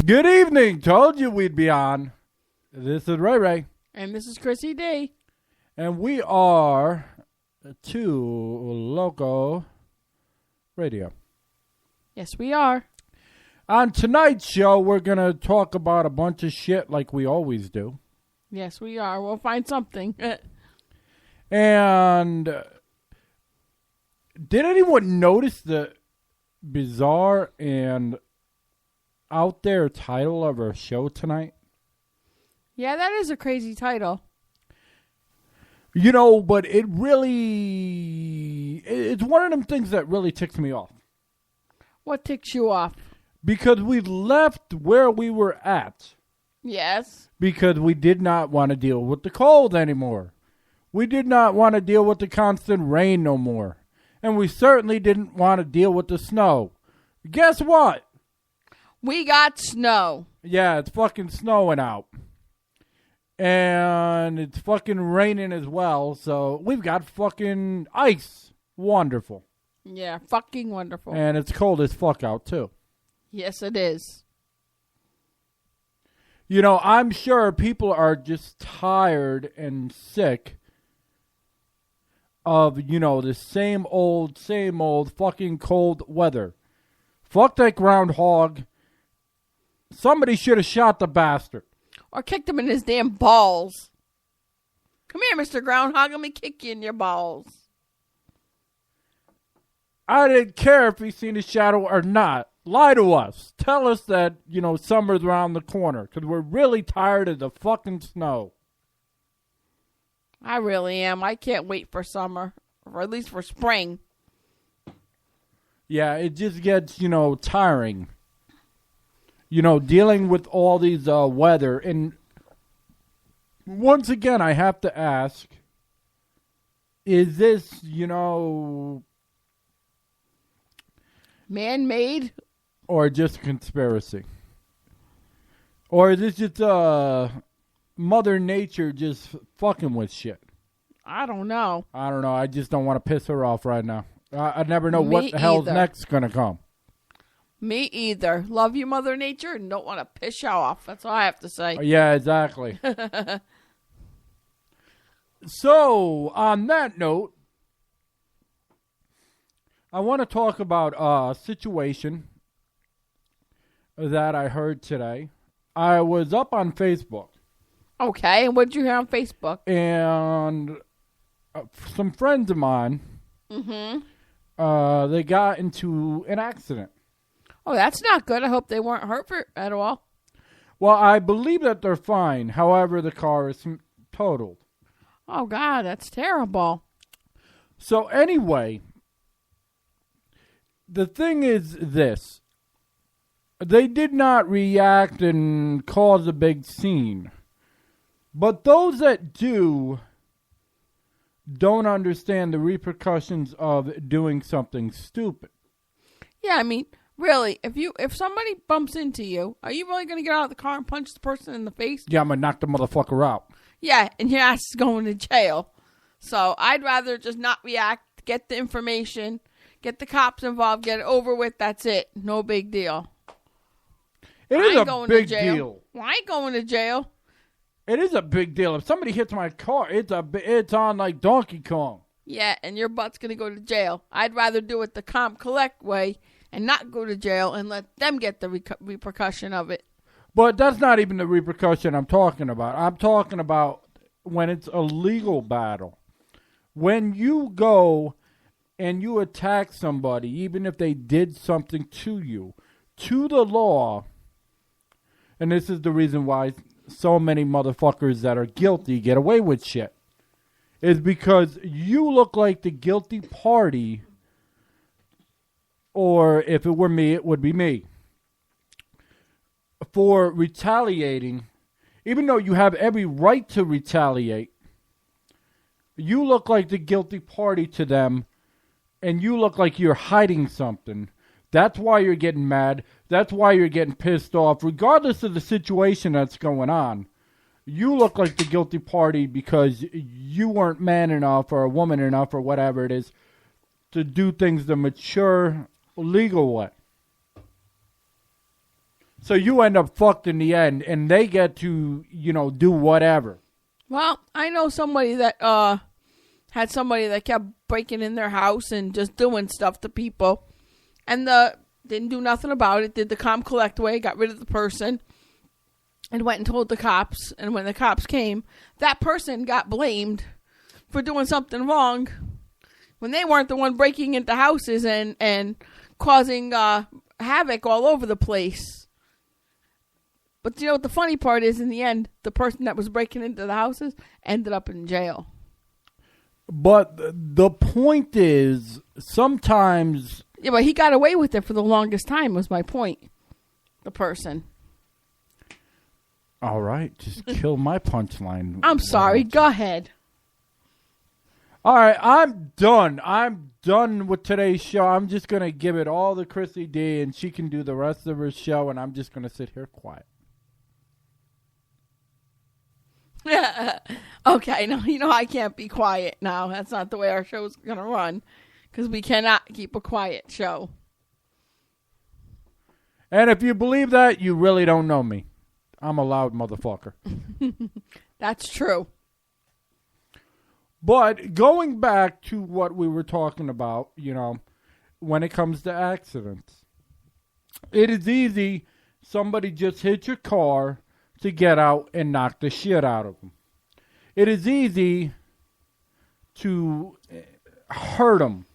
Good evening. Told you we'd be on. This is Ray Ray. And this is Chrissy D. And we are Two Loco Radio. Yes, we are. On tonight's show, we're going to talk about a bunch of shit like we always do. Yes, we are. We'll find something. And did anyone notice the bizarre and out there title of our show tonight? Yeah, that is a crazy title. You know, but it really, it's one of them things that really ticks me off. What ticks you off? Because we left where we were at. Yes. Because we did not want to deal with the cold anymore. We did not want to deal with the constant rain no more. And we certainly didn't want to deal with the snow. Guess what? We got snow. Yeah, it's fucking snowing out. And it's fucking raining as well. So we've got fucking ice. Wonderful. Yeah, fucking wonderful. And it's cold as fuck out too. Yes, it is. You know, I'm sure people are just tired and sick of, you know, the same old fucking cold weather. Fuck that groundhog. Somebody should have shot the bastard. Or kicked him in his damn balls. Come here, Mr. Groundhog. Let me kick you in your balls. I didn't care if he seen a shadow or not. Lie to us. Tell us that, you know, summer's around the corner. Because we're really tired of the fucking snow. I really am. I can't wait for summer. Or at least for spring. Yeah, it just gets, you know, tiring. You know, dealing with all these weather. And once again, I have to ask, is this, you know, man-made? Or just a conspiracy? Or is this just Mother Nature just fucking with shit? I don't know. I don't know. I just don't want to piss her off right now. I never know what the hell's either. next going to come. Me either. Love you, Mother Nature, and don't want to piss you off. That's all I have to say. Yeah, exactly. So, on that note, I want to talk about a situation that I heard today. I was up on Facebook. Okay, and what did you hear on Facebook? And some friends of mine, they got into an accident. Oh, that's not good. I hope they weren't hurt at all. Well, I believe that they're fine. However, the car is totaled. Oh, God, that's terrible. So anyway, the thing is this. They did not react and cause a big scene. But those that do don't understand the repercussions of doing something stupid. Yeah, I mean, really, if somebody bumps into you, are you really going to get out of the car and punch the person in the face? Yeah, I'm going to knock the motherfucker out. Yeah, and your ass is going to jail. So I'd rather just not react, get the information, get the cops involved, get it over with, that's it. No big deal. It is a big deal. Well, I ain't going to jail. It is a big deal. If somebody hits my car, it's on like Donkey Kong. Yeah, and your butt's going to go to jail. I'd rather do it the comp collect way and not go to jail and let them get the repercussion of it. But that's not even the repercussion I'm talking about. I'm talking about when it's a legal battle. When you go and you attack somebody, even if they did something to you, to the law, and this is the reason why so many motherfuckers that are guilty get away with shit, is because you look like the guilty party, or if it were me, it would be me, for retaliating. Even though you have every right to retaliate, you look like the guilty party to them, and you look like you're hiding something. That's why you're getting mad. That's why you're getting pissed off. Regardless of the situation that's going on, you look like the guilty party because you weren't man enough or a woman enough or whatever it is to do things the mature, legal way. So you end up fucked in the end, and they get to, do whatever. Well, I know somebody that had somebody that kept breaking in their house and just doing stuff to people, and didn't do nothing about it. Did the calm collect way, got rid of the person, and went and told the cops. And when the cops came, that person got blamed for doing something wrong when they weren't the one breaking into houses and causing havoc all over the place. But you know what the funny part is? In the end, the person that was breaking into the houses ended up in jail. But the point is, sometimes... Yeah, but he got away with it for the longest time, was my point. The person. All right, just kill my punchline. I'm sorry, go ahead. All right, I'm done. I'm done with today's show. I'm just going to give it all to Chrissy D, and she can do the rest of her show, and I'm just going to sit here quiet. Okay, no, I can't be quiet now. That's not the way our show's going to run, because we cannot keep a quiet show. And if you believe that, you really don't know me. I'm a loud motherfucker. That's true. But going back to what we were talking about, when it comes to accidents, it is easy. Somebody just hit your car to get out and knock the shit out of them. It is easy to hurt them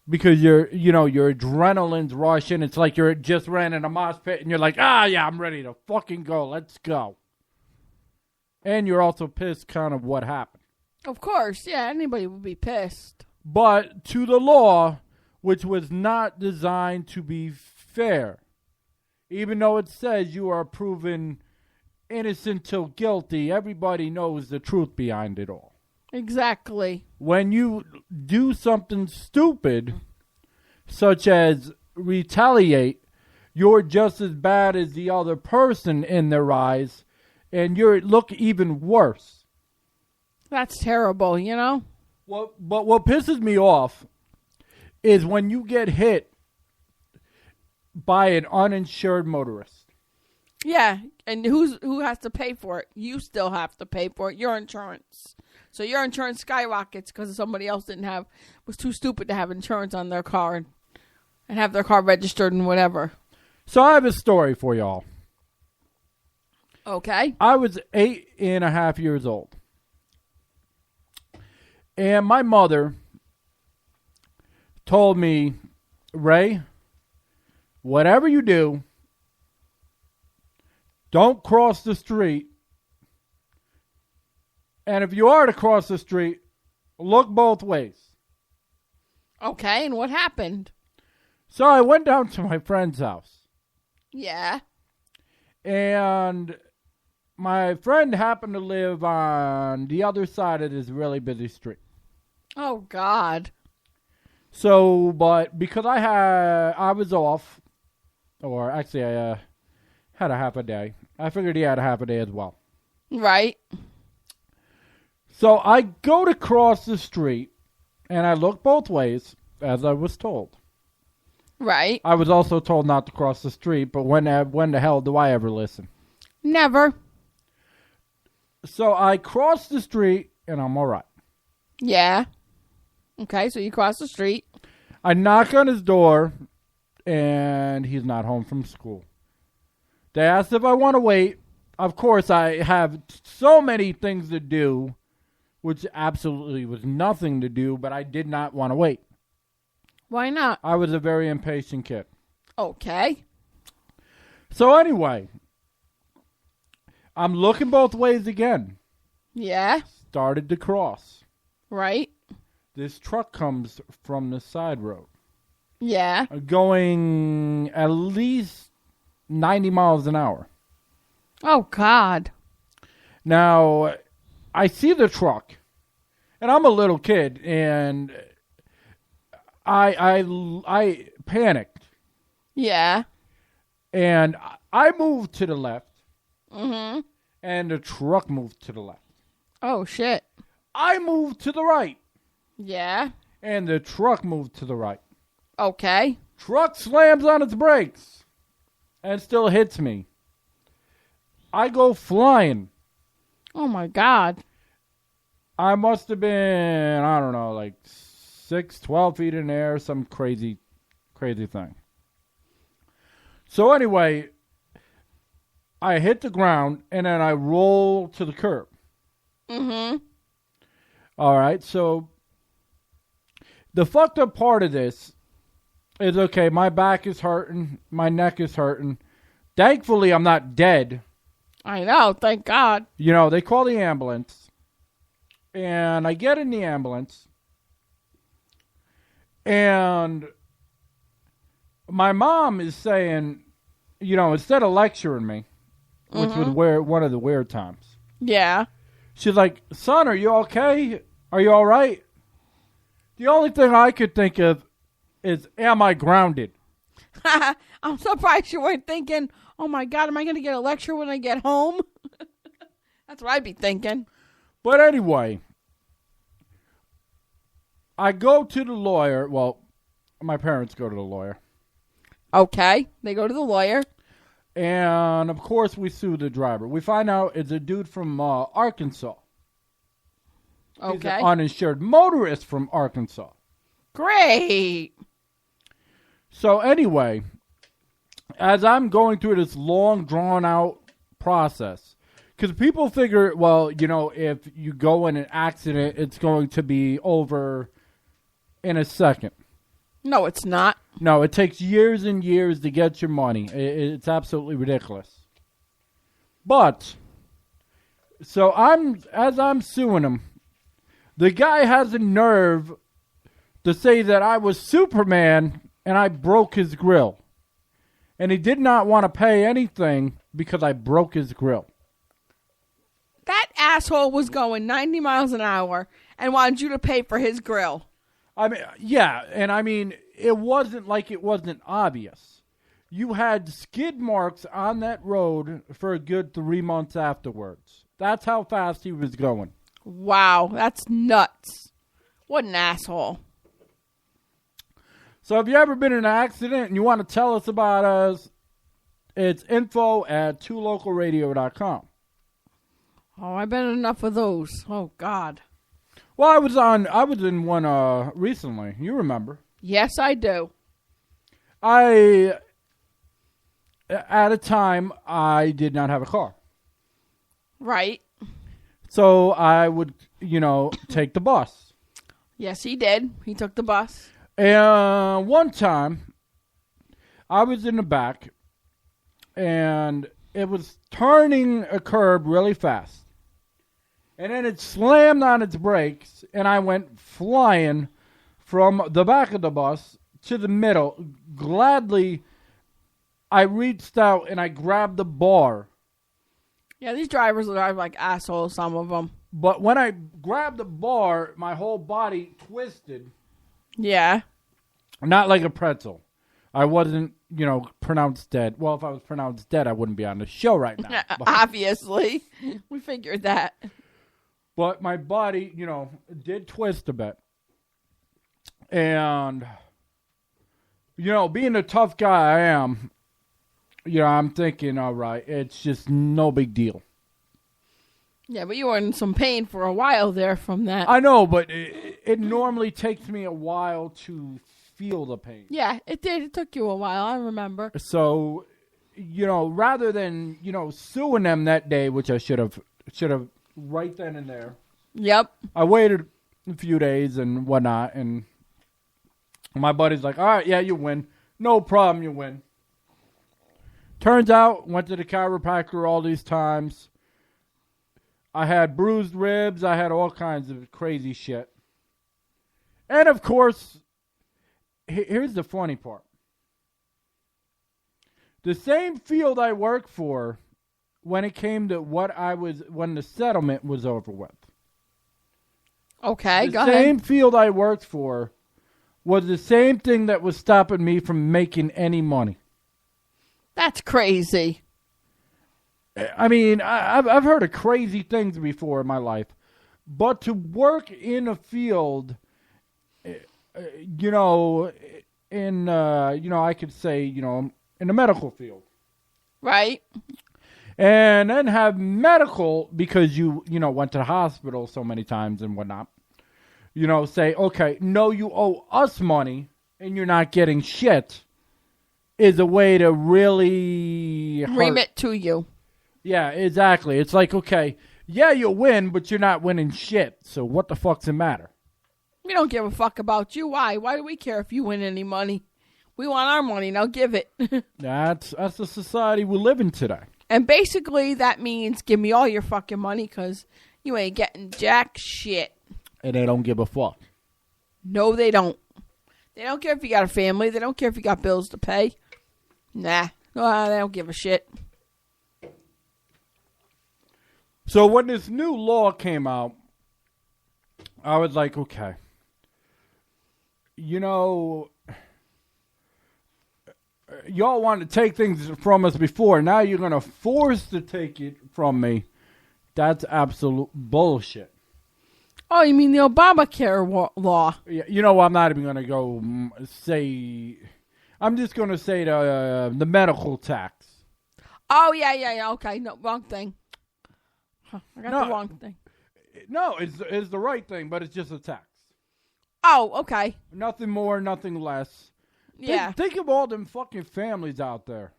because your adrenaline's rushing. It's like you're just ran in a mosh pit and you're like, yeah, I'm ready to fucking go. Let's go. And you're also pissed kind of what happened. Of course, yeah, anybody would be pissed. But to the law, which was not designed to be fair, even though it says you are proven innocent till guilty, everybody knows the truth behind it all. Exactly. When you do something stupid, such as retaliate, you're just as bad as the other person in their eyes, and you look even worse. That's terrible, But what pisses me off is when you get hit by an uninsured motorist. Yeah, and who has to pay for it? You still have to pay for it. Your insurance. So your insurance skyrockets because somebody else was too stupid to have insurance on their car and have their car registered and whatever. So I have a story for y'all. Okay. I was 8.5 years old. And my mother told me, Ray, whatever you do, don't cross the street. And if you are to cross the street, look both ways. Okay, and what happened? So I went down to my friend's house. Yeah. And my friend happened to live on the other side of this really busy street. Oh, God. So, but because I was off, or actually I had a half a day. I figured he had a half a day as well. Right. So I go to cross the street, and I look both ways, as I was told. Right. I was also told not to cross the street, but when the hell do I ever listen? Never. So I cross the street, and I'm all right. Yeah. Okay, so you cross the street. I knock on his door, and he's not home from school. They asked if I want to wait. Of course, I have so many things to do, which absolutely was nothing to do, but I did not want to wait. Why not? I was a very impatient kid. Okay. So anyway, I'm looking both ways again. Yeah. Started to cross. Right. This truck comes from the side road. Yeah. Going at least 90 miles an hour. Oh, God. Now, I see the truck, and I'm a little kid, and I panicked. Yeah. And I moved to the left. Mm-hmm. And the truck moved to the left. Oh, shit. I moved to the right. Yeah. And the truck moved to the right. Okay. Truck slams on its brakes. and still hits me. I go flying. Oh, my God. I must have been, I don't know, like 12 feet in the air, some crazy thing. So anyway, I hit the ground, and then I roll to the curb. Mm-hmm. All right, so the fucked up part of this is, okay, my back is hurting, my neck is hurting. Thankfully, I'm not dead. I know, thank God. You know, they call the ambulance, and I get in the ambulance, and my mom is saying, you know, instead of lecturing me, which was one of the weird times. Yeah. She's like, son, are you okay? Are you all right? The only thing I could think of is, am I grounded? I'm surprised you weren't thinking, oh my God, am I going to get a lecture when I get home? That's what I'd be thinking. But anyway, I go to the lawyer. Well, my parents go to the lawyer. Okay. They go to the lawyer. And, of course, we sue the driver. We find out it's a dude from Arkansas. Okay. He's an uninsured motorist from Arkansas. Great. So, anyway, as I'm going through this long, drawn-out process, because people figure, well, you know, if you go in an accident, it's going to be over in a second. No, it's not. No, it takes years and years to get your money. It's absolutely ridiculous. But, so as I'm suing him, the guy has a nerve to say that I was Superman and I broke his grill. And he did not want to pay anything because I broke his grill. That asshole was going 90 miles an hour and wanted you to pay for his grill. I mean, yeah, and I mean, it wasn't like it wasn't obvious. You had skid marks on that road for a good 3 months afterwards. That's how fast he was going. Wow, that's nuts. What an asshole. So if you ever been in an accident and you want to tell us about us, it's info@twolocalradio.com. Oh, I've been in enough of those. Oh, God. Well, I was in one recently. You remember? Yes, I do. At a time, I did not have a car. Right. So I would, take the bus. Yes, he did. He took the bus. And one time, I was in the back, and it was turning a curb really fast. And then it slammed on its brakes, and I went flying from the back of the bus to the middle. Gladly, I reached out and I grabbed the bar. Yeah, these drivers drive like assholes, some of them. But when I grabbed the bar, my whole body twisted. Yeah. Not like a pretzel. I wasn't, pronounced dead. Well, if I was pronounced dead, I wouldn't be on the show right now. Obviously. We figured that. But my body, did twist a bit. And, being the tough guy I am, I'm thinking, all right, it's just no big deal. Yeah, but you were in some pain for a while there from that. I know, but it normally takes me a while to feel the pain. Yeah, it did. It took you a while, I remember. So, rather than, suing them that day, which I should have right then and there. Yep. I waited a few days and whatnot, and my buddy's like, all right, yeah, you win. No problem, you win. Turns out, went to the chiropractor all these times. I had bruised ribs. I had all kinds of crazy shit. And, of course, here's the funny part. The same field I worked for when it came to when the settlement was over with. Okay, go ahead. The same ahead. field I worked for was the same thing that was stopping me from making any money. That's crazy. I mean, I've heard of crazy things before in my life, but to work in a field, I could say, in the medical field. Right. And then have medical because you went to the hospital so many times and whatnot. Say, okay, no, you owe us money and you're not getting shit is a way to really Ream it to you. Yeah, exactly. It's like, okay, yeah, you win, but you're not winning shit. So what the fuck's the matter? We don't give a fuck about you. Why? Why do we care if you win any money? We want our money. Now give it. That's the society we live in today. And basically that means give me all your fucking money because you ain't getting jack shit. And they don't give a fuck. No, they don't. They don't care if you got a family. They don't care if you got bills to pay. Nah. They don't give a shit. So when this new law came out, I was like, okay. Y'all wanted to take things from us before. Now you're going to force to take it from me. That's absolute bullshit. Oh, you mean the Obamacare law? Yeah, I'm not even going to go say... I'm just going to say the medical tax. Oh, yeah. Okay, no, wrong thing. I got the wrong thing. No, it's the right thing, but it's just a tax. Oh, okay. Nothing more, nothing less. Yeah. Think of all them fucking families out there.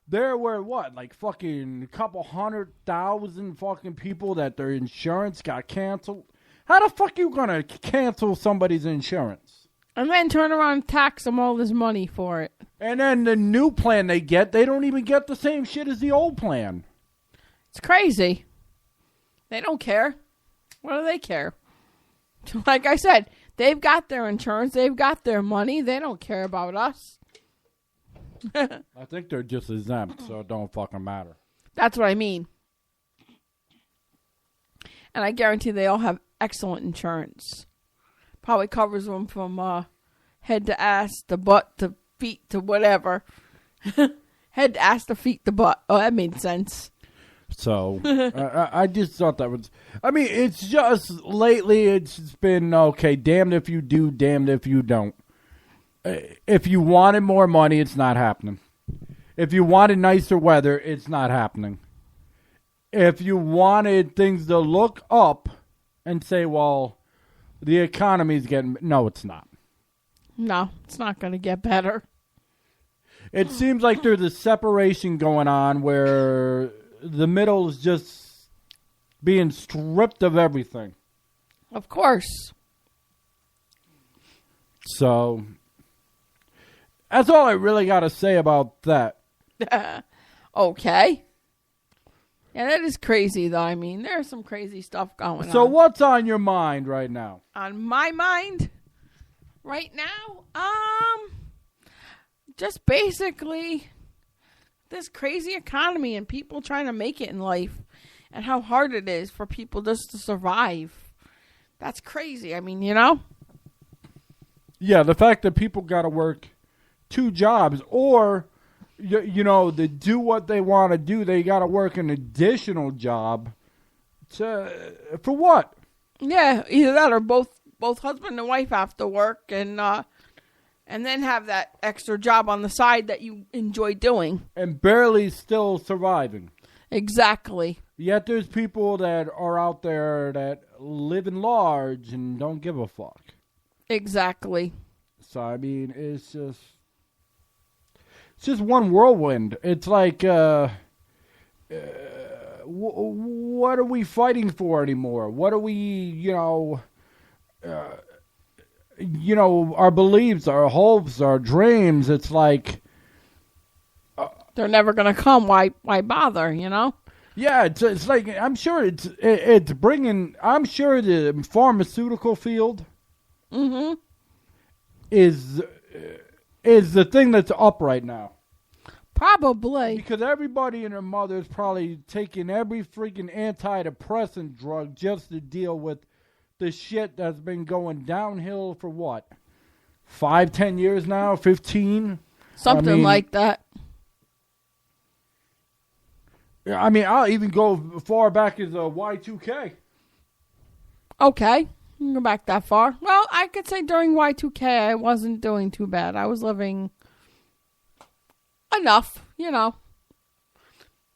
There were what, like fucking a couple 100,000 fucking people that their insurance got canceled. How the fuck you gonna cancel somebody's insurance? And then turn around and tax them all this money for it. And then the new plan they don't even get the same shit as the old plan. It's crazy. They don't care. What do they care? Like I said, they've got their insurance. They've got their money. They don't care about us. I think they're just exempt, so it don't fucking matter. That's what I mean. And I guarantee they all have excellent insurance. Probably covers them from head to ass, to butt, to feet, to whatever. Head to ass, to feet, to butt. Oh, that made sense. So, I just thought that was... I mean, it's just... Lately, it's been, okay, damned if you do, damned if you don't. If you wanted more money, it's not happening. If you wanted nicer weather, it's not happening. If you wanted things to look up and say, well, the economy's getting... No, it's not. No, it's not going to get better. It seems like there's a separation going on where... The middle is just being stripped of everything. Of course. So, that's all I really got to say about that. Okay. Yeah, that is crazy, though. I mean, there's some crazy stuff going on. So, what's on your mind right now? On my mind right now? Just basically... this crazy economy and people trying to make it in life and how hard it is for people just to survive. That's crazy. I mean, Yeah, the fact that people got to work 2 jobs or, to do what they want to do, they got to work an additional job for what? Yeah, either that or both husband and wife have to work and then have that extra job on the side that you enjoy doing. And barely still surviving. Exactly. Yet there's people that are out there that live in large and don't give a fuck. Exactly. So, I mean, it's just one whirlwind. It's like, what are we fighting for anymore? What are we, our beliefs, our hopes, our dreams, it's like... they're never going to come. Why bother, Yeah, it's like, I'm sure it's bringing... I'm sure the pharmaceutical field is the thing that's up right now. Probably. Because everybody and their mother is probably taking every freaking antidepressant drug just to deal with the shit that's been going downhill for what? 5-10 years now? 15? Something like that. I mean, I'll even go far back as Y2K. Okay. You can go back that far. Well, I could say during Y2K, I wasn't doing too bad. I was living enough,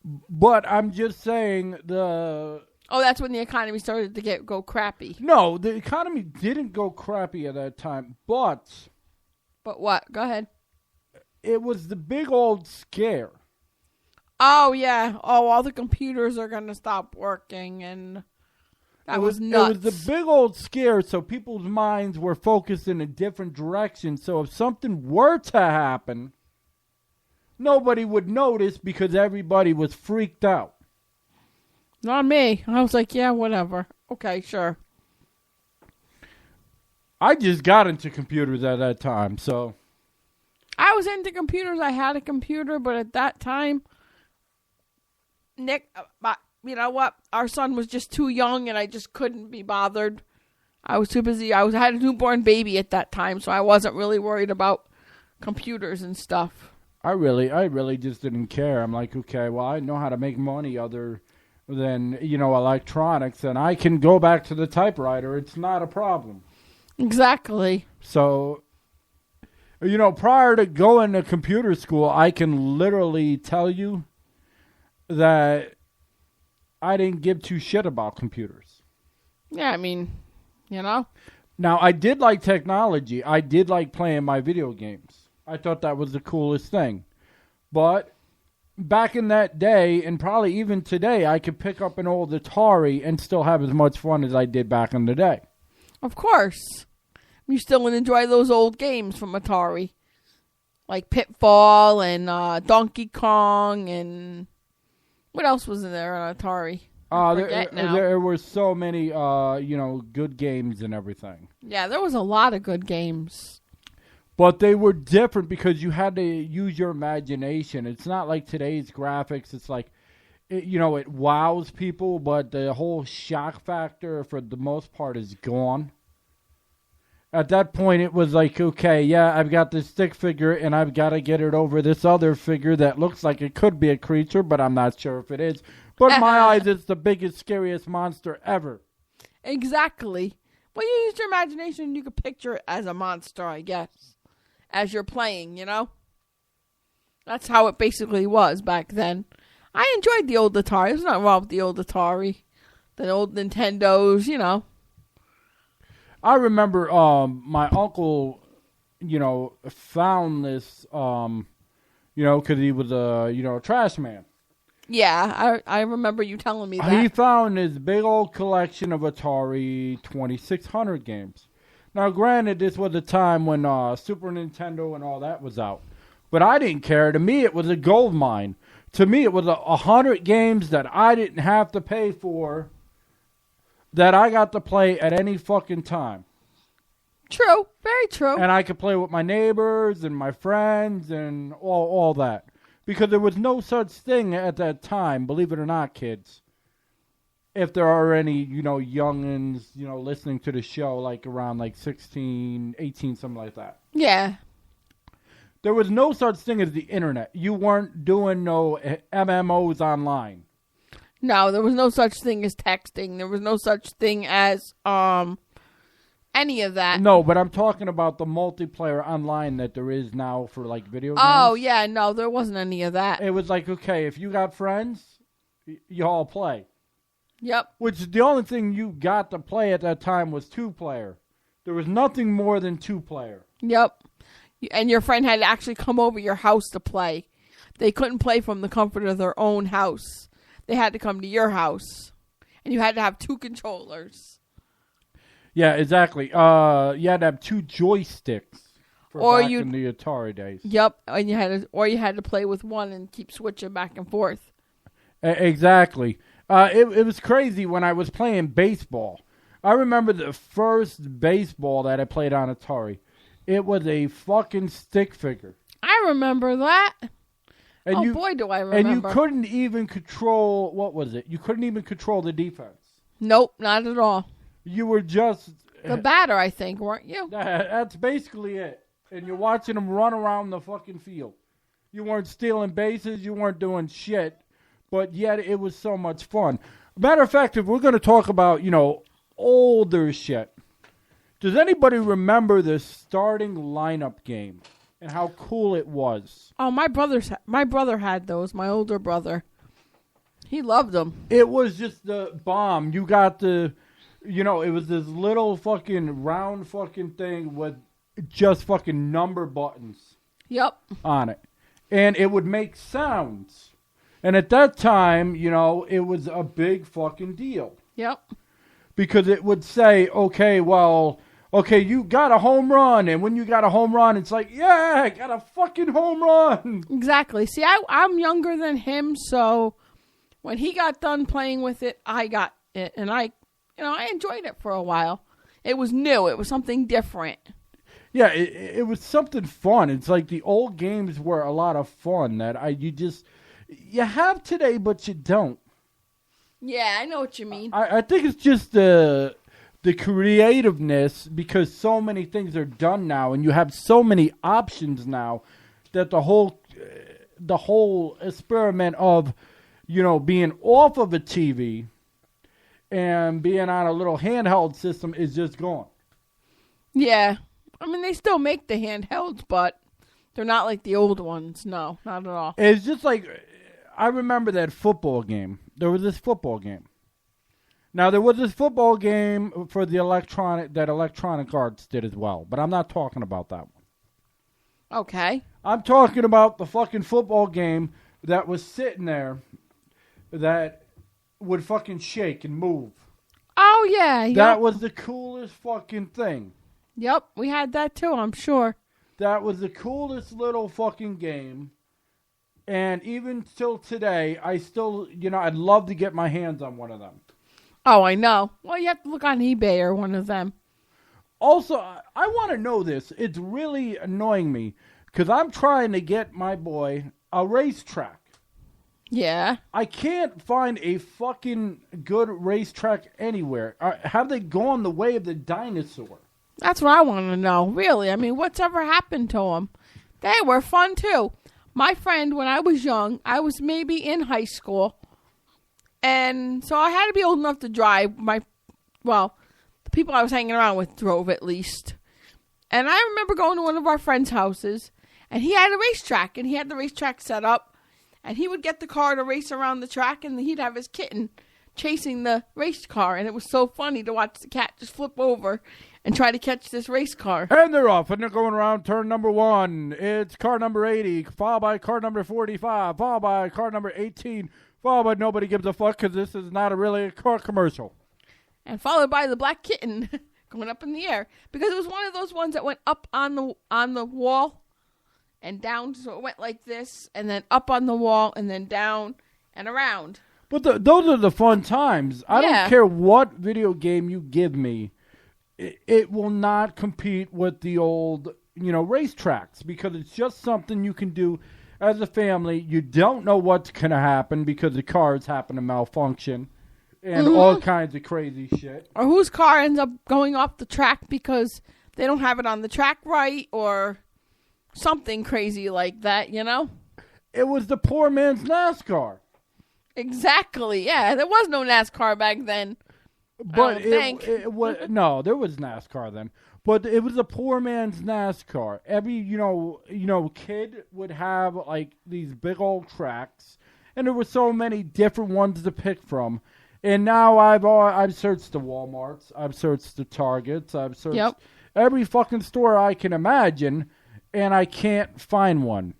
But I'm just saying the... Oh, that's when the economy started to go crappy. No, the economy didn't go crappy at that time, but... But what? Go ahead. It was the big old scare. Oh, yeah. Oh, all the computers are going to stop working, and that was nuts. It was the big old scare, so people's minds were focused in a different direction. So if something were to happen, nobody would notice because everybody was freaked out. Not me. I was like, yeah, whatever. Okay, sure. I just got into computers at that time, so... I was into computers. I had a computer, but at that time, Nick, you know what? Our son was just too young, and I just couldn't be bothered. I was too busy. I had a newborn baby at that time, so I wasn't really worried about computers and stuff. I really just didn't care. I'm like, okay, well, I know how to make money other than, electronics, and I can go back to the typewriter. It's not a problem. Exactly. So, prior to going to computer school, I can literally tell you that I didn't give two shit about computers. Yeah, I mean, Now, I did like technology. I did like playing my video games. I thought that was the coolest thing. But back in that day, and probably even today, I could pick up an old Atari and still have as much fun as I did back in the day. Of course. You still enjoy those old games from Atari. Like Pitfall and Donkey Kong and... What else was in there on Atari? There were so many, good games and everything. Yeah, there was a lot of good games. But they were different because you had to use your imagination. It's not like today's graphics. It's like, it wows people, but the whole shock factor for the most part is gone. At that point, it was like, okay, yeah, I've got this stick figure, and I've got to get it over this other figure that looks like it could be a creature, but I'm not sure if it is. But in my eyes, it's the biggest, scariest monster ever. Exactly. Well, you used your imagination, you could picture it as a monster, I guess, as you're playing, That's how it basically was back then. I enjoyed the old Atari. There's nothing wrong with the old Atari. The old Nintendos, I remember my uncle, found this, because he was a trash man. Yeah, I remember you telling me that. He found this big old collection of Atari 2600 games. Now, granted, this was a time when Super Nintendo and all that was out. But I didn't care. To me, it was a gold mine. To me, it was 100 games that I didn't have to pay for that I got to play at any fucking time. True. Very true. And I could play with my neighbors and my friends and all that. Because there was no such thing at that time, believe it or not, kids. If there are any, youngins, listening to the show, like around 16, 18, something like that. Yeah. There was no such thing as the internet. You weren't doing no MMOs online. No, there was no such thing as texting. There was no such thing as any of that. No, but I'm talking about the multiplayer online that there is now for video games. Oh, yeah, no, there wasn't any of that. It was like, okay, if you got friends, you all play. Yep. Which the only thing you got to play at that time was 2-player. There was nothing more than 2-player. Yep. And your friend had to actually come over your house to play. They couldn't play from the comfort of their own house. They had to come to your house. And you had to have 2 controllers. Yeah, exactly. You had to have 2 joysticks back in the Atari days. Yep, and you had to play with one and keep switching back and forth. Exactly. It was crazy when I was playing baseball. I remember the first baseball that I played on Atari. It was a fucking stick figure. I remember that. And boy, do I remember. And you couldn't even control, what was it? You couldn't even control the defense. Nope, not at all. You were just... The batter, I think, weren't you? That's basically it. And you're watching them run around the fucking field. You weren't stealing bases. You weren't doing shit. But yet it was so much fun. Matter of fact, if we're going to talk about, older shit, does anybody remember the starting lineup game and how cool it was? Oh, my brother had those, my older brother. He loved them. It was just the bomb. You got it was this little fucking round fucking thing with just fucking number buttons. Yep. On it. And it would make sounds. And at that time, it was a big fucking deal. Yep. Because it would say, okay, you got a home run. And when you got a home run, it's like, yeah, I got a fucking home run. Exactly. See, I'm younger than him, so when he got done playing with it, I got it. And I enjoyed it for a while. It was new. It was something different. Yeah, it was something fun. It's like the old games were a lot of fun that you have today, but you don't. Yeah, I know what you mean. I think it's just the creativeness, because so many things are done now, and you have so many options now that the whole experiment of being off of a TV and being on a little handheld system is just gone. Yeah. I mean, they still make the handhelds, but they're not like the old ones. No, not at all. It's just like, I remember that football game. There was this football game. Now, there was this football game for the Electronic Arts did as well, but I'm not talking about that one. Okay. I'm talking about the fucking football game that was sitting there that would fucking shake and move. Oh, yeah. Yep. That was the coolest fucking thing. Yep, we had that too, I'm sure. That was the coolest little fucking game. And even till today, I still, I'd love to get my hands on one of them. Oh, I know. Well, you have to look on eBay or one of them. Also, I want to know this. It's really annoying me because I'm trying to get my boy a racetrack. Yeah. I can't find a fucking good racetrack anywhere. Have they gone the way of the dinosaur? That's what I want to know, really. I mean, what's ever happened to them? They were fun, too. My friend, when I was young, I was maybe in high school, and so I had to be old enough to drive. The people I was hanging around with drove, at least. And I remember going to one of our friends' houses, and he had a racetrack, and he had the racetrack set up, and he would get the car to race around the track, and he'd have his kitten chasing the race car, and it was so funny to watch the cat just flip over and try to catch this race car. And they're off, and they're going around turn number 1. It's car number 80, followed by car number 45, followed by car number 18, followed by nobody gives a fuck because this is not really a car commercial. And followed by the black kitten going up in the air. Because it was one of those ones that went up on the wall and down, so it went like this, and then up on the wall, and then down and around. But those are the fun times. I don't care what video game you give me. It will not compete with the old, racetracks, because it's just something you can do as a family. You don't know what's going to happen because the cars happen to malfunction and all kinds of crazy shit. Or whose car ends up going off the track because they don't have it on the track right, or something crazy like that, It was the poor man's NASCAR. Exactly, yeah. There was no NASCAR back then. But it was no, there was NASCAR then. But it was a poor man's NASCAR. Every kid would have like these big old tracks, and there were so many different ones to pick from. And now I've searched the Walmarts, I've searched the Targets, I've searched every fucking store I can imagine, and I can't find one.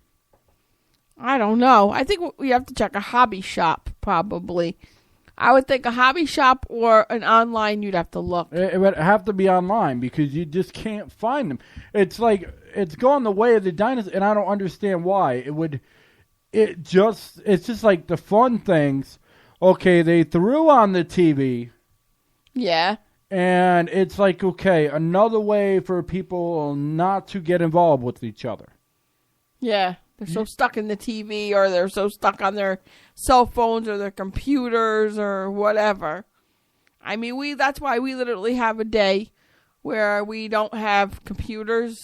I don't know. I think we have to check a hobby shop, probably. I would think a hobby shop or an online, you'd have to look. It would have to be online because you just can't find them. It's like it's gone the way of the dinosaur, and I don't understand why. It's just like the fun things. Okay, they threw on the TV. Yeah. And it's like, okay, another way for people not to get involved with each other. Yeah. They're so stuck in the TV, or they're so stuck on their cell phones or their computers or whatever. I mean, that's why we literally have a day where we don't have computers,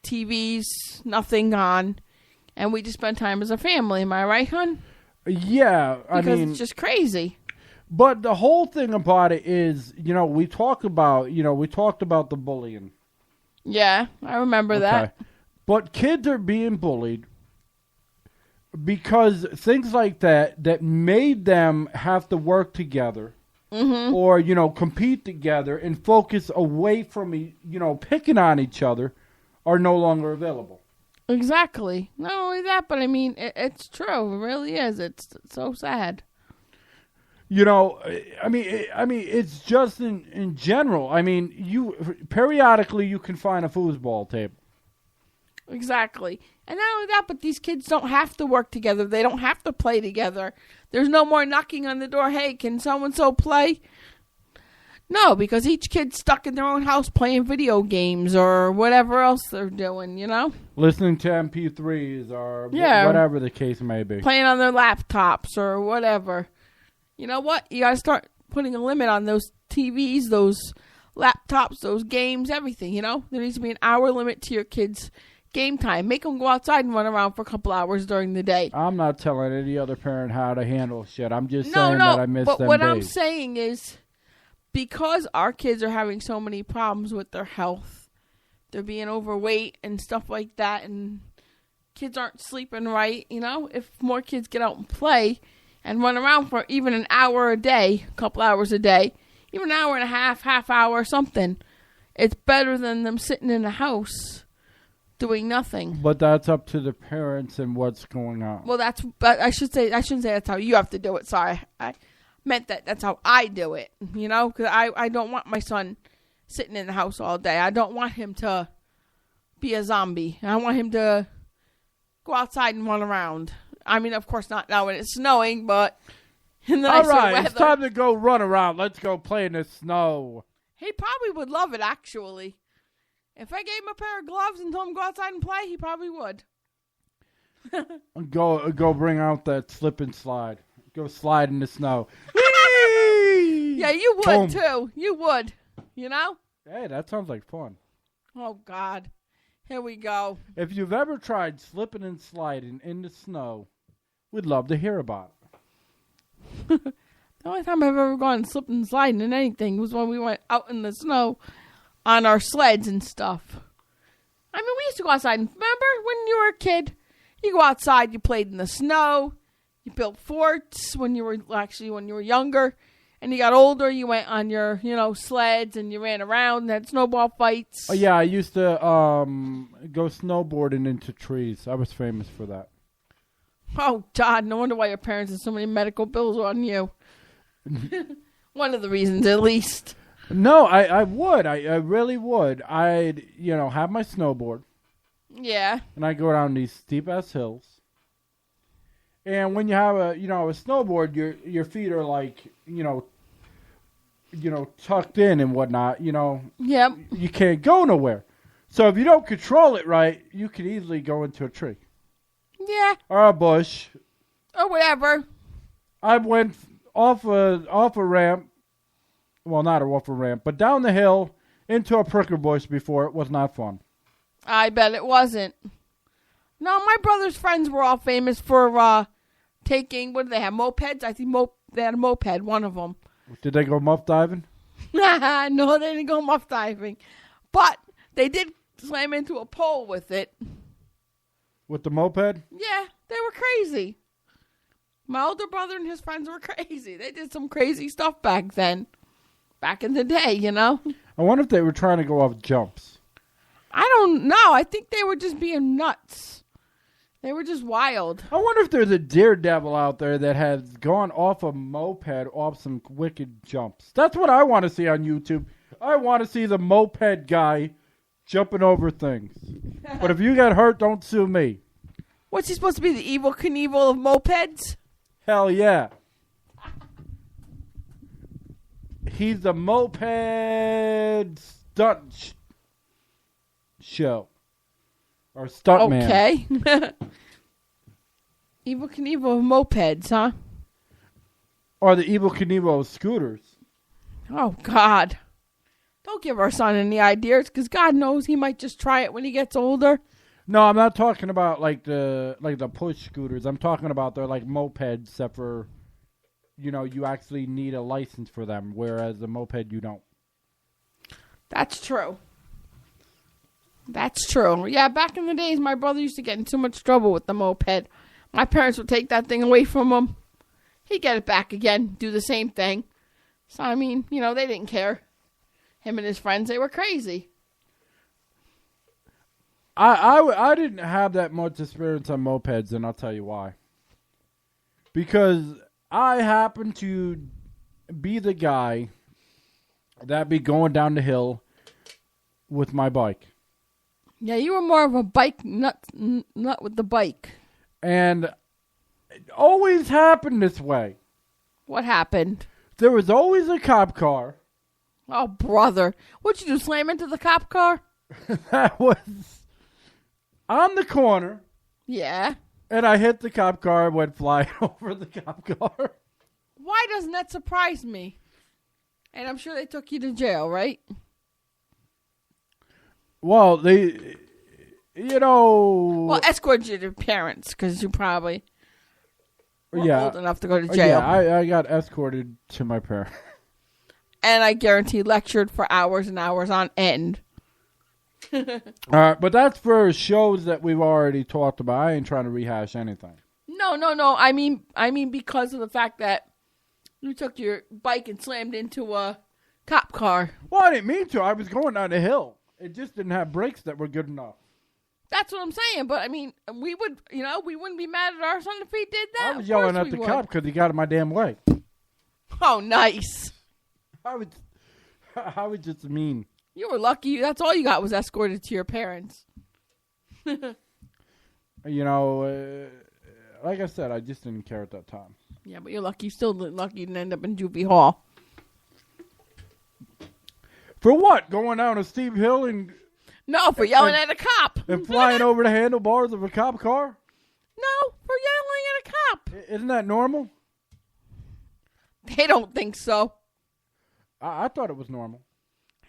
TVs, nothing on, and we just spend time as a family. Am I right, hon? Yeah, because it's just crazy. But the whole thing about it is, we talked about the bullying. Yeah, I remember that. But kids are being bullied because things like that made them have to work together or, compete together and focus away from, picking on each other are no longer available. Exactly. Not only that, but I mean, it's true. It really is. It's so sad. It's just in general. I mean, periodically you can find a foosball table. Exactly. And not only that, but these kids don't have to work together. They don't have to play together. There's no more knocking on the door. Hey, can so-and-so play? No, because each kid's stuck in their own house playing video games or whatever else they're doing, Listening to MP3s or whatever the case may be. Playing on their laptops or whatever. You know what? You got to start putting a limit on those TVs, those laptops, those games, everything, There needs to be an hour limit to your kids' game time. Make them go outside and run around for a couple hours during the day. I'm not telling any other parent how to handle shit. I'm just saying that I miss them but what days. I'm saying is, because our kids are having so many problems with their health, they're being overweight and stuff like that, and kids aren't sleeping right, if more kids get out and play and run around for even an hour a day, a couple hours a day, even an hour and a half hour, something, it's better than them sitting in a house doing nothing. But that's up to the parents and what's going on. Well, I shouldn't say that's how you have to do it. Sorry. I meant that's how I do it, because I don't want my son sitting in the house all day. I don't want him to be a zombie. I want him to go outside and run around. I mean, of course not now when it's snowing, but in the nicer weather. It's time to go run around. Let's go play in the snow. He probably would love it, actually. If I gave him a pair of gloves and told him to go outside and play, he probably would. Go bring out that slip and slide. Go slide in the snow. Yeah, you would, too. You would. Hey, that sounds like fun. Oh, God. Here we go. If you've ever tried slipping and sliding in the snow, we'd love to hear about it. The only time I've ever gone slipping and sliding in anything was when we went out in the snow on our sleds and stuff. I mean, we used to go outside. Remember when you were a kid? You go outside, you played in the snow, you built forts when you were younger. And you got older, you went on your, sleds and you ran around and had snowball fights. Oh, yeah, I used to go snowboarding into trees. I was famous for that. Oh, God, no wonder why your parents have so many medical bills on you. One of the reasons, at least. No, I would. I really would. I'd, have my snowboard. Yeah. And I'd go down these steep-ass hills. And when you have a snowboard, your feet are like, tucked in and whatnot, Yep. You can't go nowhere. So if you don't control it right, you can easily go into a tree. Yeah. Or a bush. Or whatever. I went off a ramp. Well, not off a ramp, but down the hill into a prickle bush before. It was not fun. I bet it wasn't. No, my brother's friends were all famous for taking, what do they have, mopeds? I think they had a moped, one of them. Did they go muff diving? No, they didn't go muff diving. But they did slam into a pole with it. With the moped? Yeah, they were crazy. My older brother and his friends were crazy. They did some crazy stuff back then. Back in the day, I wonder if they were trying to go off jumps. I don't know. I think they were just being nuts. They were just wild. I wonder if there's a daredevil out there that has gone off a moped off some wicked jumps. That's what I want to see on YouTube. I want to see the moped guy jumping over things. But if you get hurt, don't sue me. What's he supposed to be, the Evel Knievel of mopeds? Hell yeah. He's the moped stunt show. Or stuntman. Okay. Evel Knievel of mopeds, huh? Or the Evel Knievel of scooters. Oh, God. Don't give our son any ideas, because God knows he might just try it when he gets older. No, I'm not talking about like the push scooters. I'm talking about they're like mopeds, except for, you actually need a license for them, whereas the moped you don't. That's true. That's true. Yeah, back in the days, my brother used to get in too much trouble with the moped. My parents would take that thing away from him. He'd get it back again, do the same thing. So, I mean, they didn't care. Him and his friends, they were crazy. I didn't have that much experience on mopeds, and I'll tell you why. Because I happen to be the guy that be going down the hill with my bike. Yeah, you were more of a bike nut with the bike. And it always happened this way. What happened? There was always a cop car. Oh, brother. What'd you do, slam into the cop car? That was on the corner. Yeah. And I hit the cop car and went flying over the cop car. Why doesn't that surprise me? And I'm sure they took you to jail, right? Well, they, Well, escorted you to your parents because you probably were old enough to go to jail. Yeah, I got escorted to my parents. And I guarantee lectured for hours and hours on end. But that's for shows that we've already talked about. I ain't trying to rehash anything. No. I mean because of the fact that you took your bike and slammed into a cop car. Well, I didn't mean to. I was going down the hill. It just didn't have brakes that were good enough. That's what I'm saying. But, I mean, we would, we wouldn't be mad at our son if he did that. I was yelling at the cop because he got in my damn way. Oh, nice. I was just mean. You were lucky. That's all you got was escorted to your parents. Like I said, I just didn't care at that time. Yeah, but you're lucky. You still lucky you didn't end up in juvie hall. For what? Going down a steep hill and... No, for yelling at a cop. And flying over the handlebars of a cop car? No, for yelling at a cop. Isn't that normal? They don't think so. I thought it was normal.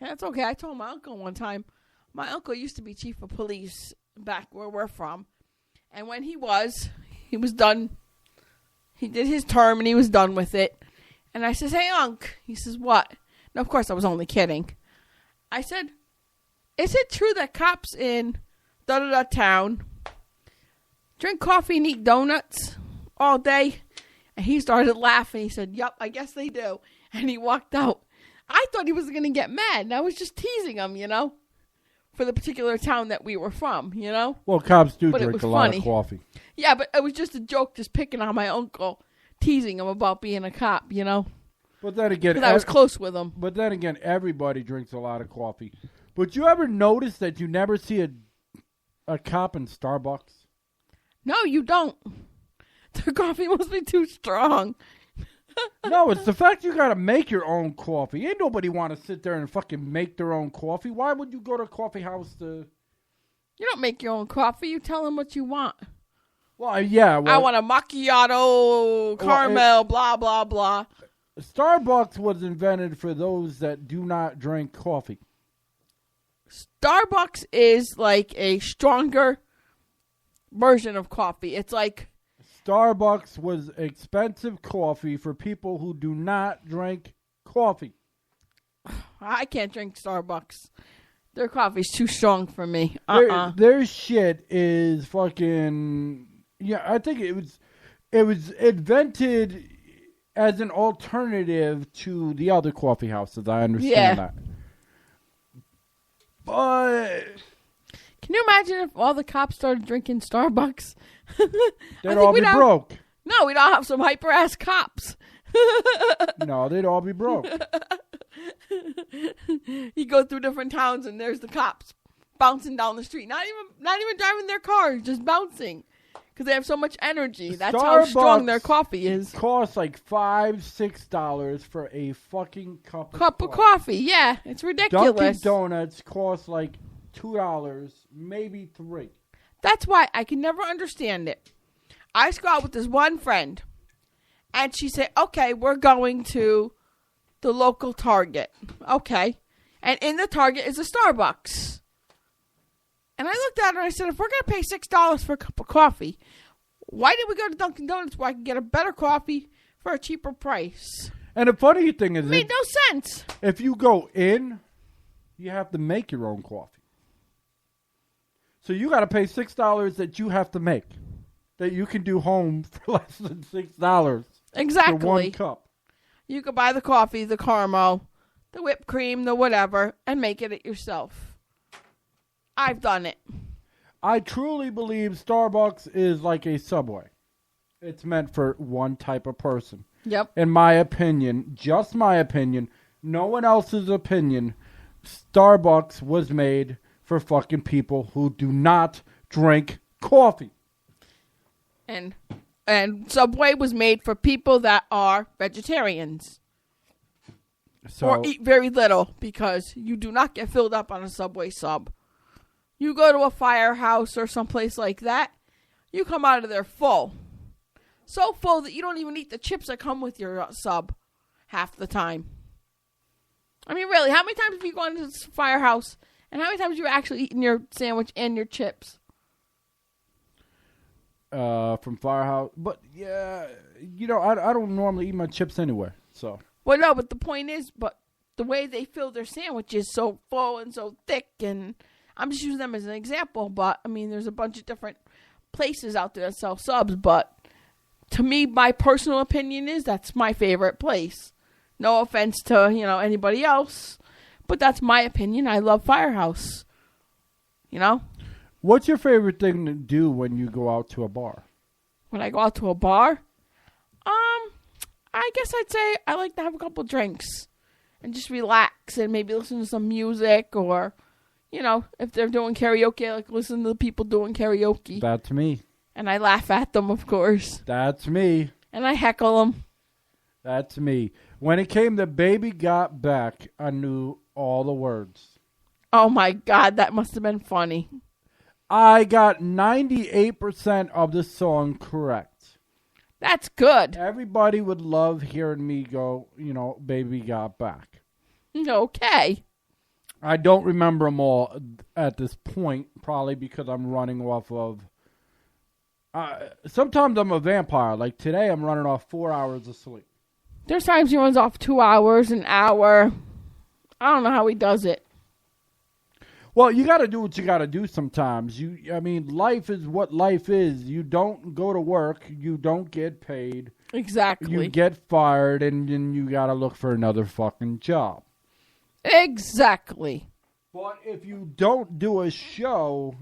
That's okay. I told my uncle one time. My uncle used to be chief of police back where we're from. And when he was done. He did his term and he was done with it. And I says, hey, Unc. He says, what? And of course, I was only kidding. I said, is it true that cops in da-da-da town drink coffee and eat donuts all day? And he started laughing. He said, yup, I guess they do. And he walked out. I thought he was going to get mad. And I was just teasing him, for the particular town that we were from, Well, cops do But drink a lot of coffee. Yeah, but it was just a joke, just picking on my uncle, teasing him about being a cop, But then again, because I was close with him. But then again, everybody drinks a lot of coffee. But you ever notice that you never see a cop in Starbucks? No, you don't. Their coffee must be too strong. No, it's the fact you gotta make your own coffee. Ain't nobody want to sit there and fucking make their own coffee. Why would you go to a coffee house to... You don't make your own coffee. You tell them what you want. Well, yeah. I want a macchiato, caramel, blah, blah, blah. Starbucks was invented for those that do not drink coffee. Starbucks is like a stronger version of coffee. It's like... Starbucks was expensive coffee for people who do not drink coffee. I can't drink Starbucks. Their coffee's too strong for me. Their shit is fucking... Yeah, I think it was invented as an alternative to the other coffee houses. I understand that. But... Can you imagine if all the cops started drinking Starbucks? They'd all be broke. No, we'd all have some hyper-ass cops. No, they'd all be broke. You go through different towns and there's the cops bouncing down the street. Not even driving their cars, just bouncing. Because they have so much energy. That's Starbucks how strong their coffee is. Costs like $5-6 for a fucking cup of coffee. Yeah, it's ridiculous. Dunkin' Donuts cost like $2, maybe $3. That's why I can never understand it. I used to go out with this one friend, and she said, okay, we're going to the local Target. Okay. And in the Target is a Starbucks. And I looked at her and I said, if we're going to pay $6 for a cup of coffee, why did we go to Dunkin' Donuts where I can get a better coffee for a cheaper price? And the funny thing is... It made no sense. If you go in, you have to make your own coffee. So you got to pay $6 that you have to make. that you can do home for less than $6 Exactly. for one cup. You could buy the coffee, the caramel, the whipped cream, the whatever, and make it yourself. I've done it. I truly believe Starbucks is like a Subway. It's meant for one type of person. Yep. In my opinion, just my opinion, no one else's opinion, Starbucks was made for fucking people who do not drink coffee. And Subway was made for people that are vegetarians. Or eat very little, because you do not get filled up on a Subway sub. You go to a Firehouse or someplace like that, you come out of there full. So full that you don't even eat the chips that come with your sub half the time. I mean, really, how many times have you gone to this Firehouse, and how many times have you actually eaten your sandwich and your chips? From Firehouse. But, yeah, I don't normally eat my chips anyway, so. Well, no, but the point is, the way they fill their sandwich is so full and so thick, and I'm just using them as an example, but, I mean, there's a bunch of different places out there that sell subs, but to me, my personal opinion is that's my favorite place. No offense to, anybody else, but that's my opinion. I love Firehouse, What's your favorite thing to do when you go out to a bar? When I go out to a bar, I guess I'd say I like to have a couple drinks and just relax and maybe listen to some music, or, if they're doing karaoke, I like to listen to the people doing karaoke. That's me. And I laugh at them, of course. That's me. And I heckle them. That's me. When it came to Baby Got Back, I knew all the words. Oh, my God, that must have been funny. I got 98% of the song correct. That's good. Everybody would love hearing me go, Baby Got Back. Okay. I don't remember them all at this point, probably because I'm running off of... sometimes I'm a vampire. Like today, I'm running off 4 hours of sleep. There's times he runs off 2 hours, an hour. I don't know how he does it. Well, you got to do what you got to do sometimes. Life is what life is. You don't go to work. You don't get paid. Exactly. You get fired, and then you got to look for another fucking job. Exactly. But if you don't do a show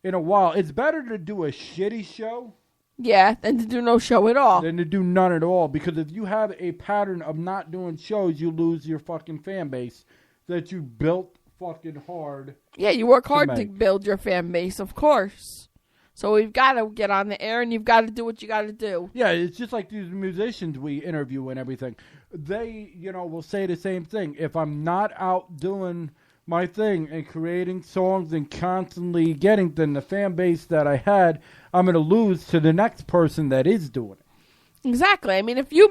in a while, it's better to do a shitty show. Yeah, than to do no show at all. Than to do none at all. Because if you have a pattern of not doing shows, you lose your fucking fan base that you built fucking hard. Yeah, you work hard to build your fan base, of course. So we've got to get on the air, and you've got to do what you got to do. Yeah, it's just like these musicians we interview and everything. They, will say the same thing. If I'm not out doing my thing and creating songs and constantly getting the fan base that I had, I'm going to lose to the next person that is doing it. Exactly. I mean, if you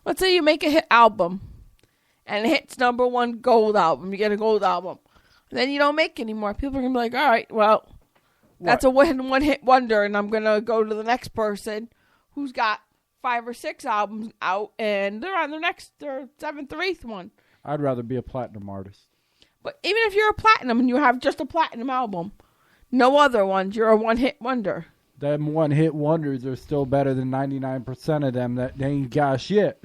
let's say you make a hit album, and it hits #1 gold album, you get a gold album, then you don't make any more. People are going to be like, all right, well, that's a one-hit wonder, and I'm going to go to the next person who's got 5 or 6 albums out, and they're on their 7th or 8th one. I'd rather be a platinum artist. But even if you're a platinum and you have just a platinum album, no other ones, you're a one-hit wonder. Them one-hit wonders are still better than 99% of them that they ain't got shit.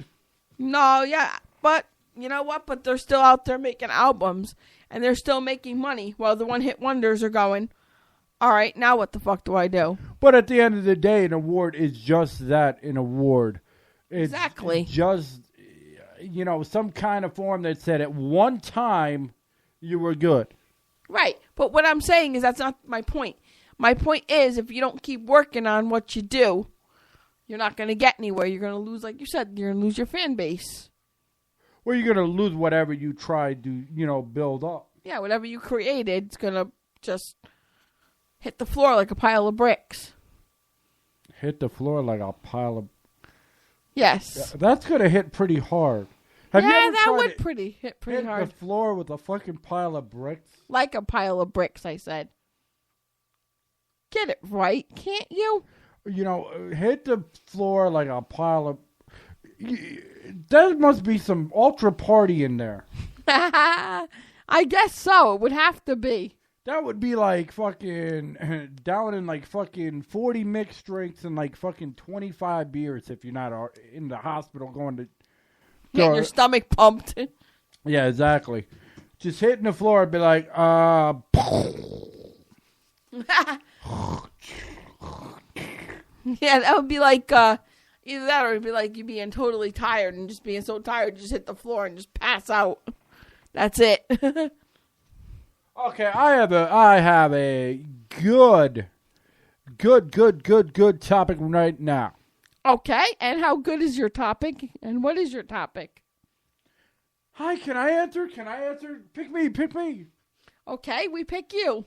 No, yeah, but you know what? But they're still out there making albums, and they're still making money, while the one-hit wonders are going, all right, now what the fuck do I do? But at the end of the day, an award is just that, an award. It's exactly. Just, some kind of form that said at one time you were good. Right. But what I'm saying is that's not my point. My point is if you don't keep working on what you do, you're not going to get anywhere. You're going to lose, like you said, you're going to lose your fan base. Well, you're going to lose whatever you tried to, build up. Yeah, whatever you created, it's going to just hit the floor like a pile of bricks. Hit the floor like a pile of... Yes. That's going to hit pretty hard. Have you ever that tried would hit pretty hard. Hit the floor with a fucking pile of bricks? Like a pile of bricks, I said. Get it right, can't you? Hit the floor like a pile of... There must be some ultra party in there. I guess so. It would have to be. That would be like fucking down in like fucking 40 mixed drinks and like fucking 25 beers if you're not in the hospital going to... Getting your stomach pumped. Yeah, exactly. Just hitting the floor and be like, Yeah, that would be like, either that or it'd be like you being totally tired and just being so tired you just hit the floor and just pass out. That's it. Okay, I have a good topic right now. Okay, and how good is your topic? And what is your topic? Hi, can I answer? Pick me. Okay, we pick you.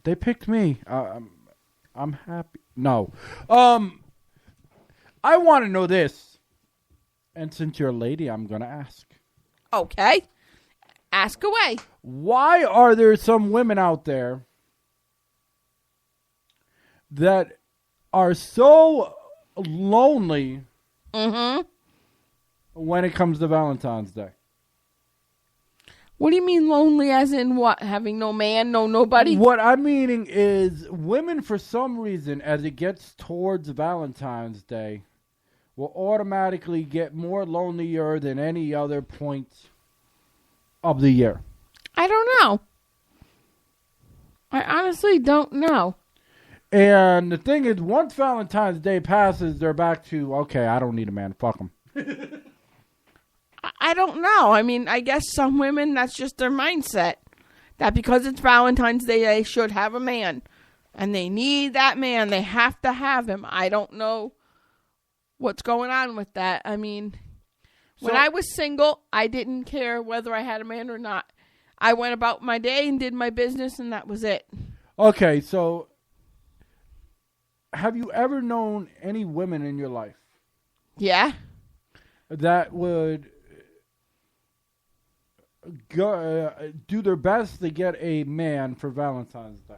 They picked me. I'm happy. No. I want to know this. And since you're a lady, I'm going to ask. Okay. Ask away. Why are there some women out there that are so lonely when it comes to Valentine's Day? What do you mean lonely as in what? Having no man, nobody? What I'm meaning is women, for some reason, as it gets towards Valentine's Day, will automatically get more lonelier than any other point of the year. I don't know. I honestly don't know. And the thing is, once Valentine's Day passes, they're back to, okay, I don't need a man. Fuck them. I don't know. I mean, I guess some women, that's just their mindset. That because it's Valentine's Day, they should have a man. And they need that man. They have to have him. I don't know what's going on with that. I mean, when I was single, I didn't care whether I had a man or not. I went about my day and did my business, and that was it. Okay, so have you ever known any women in your life? Yeah. That would do their best to get a man for Valentine's Day?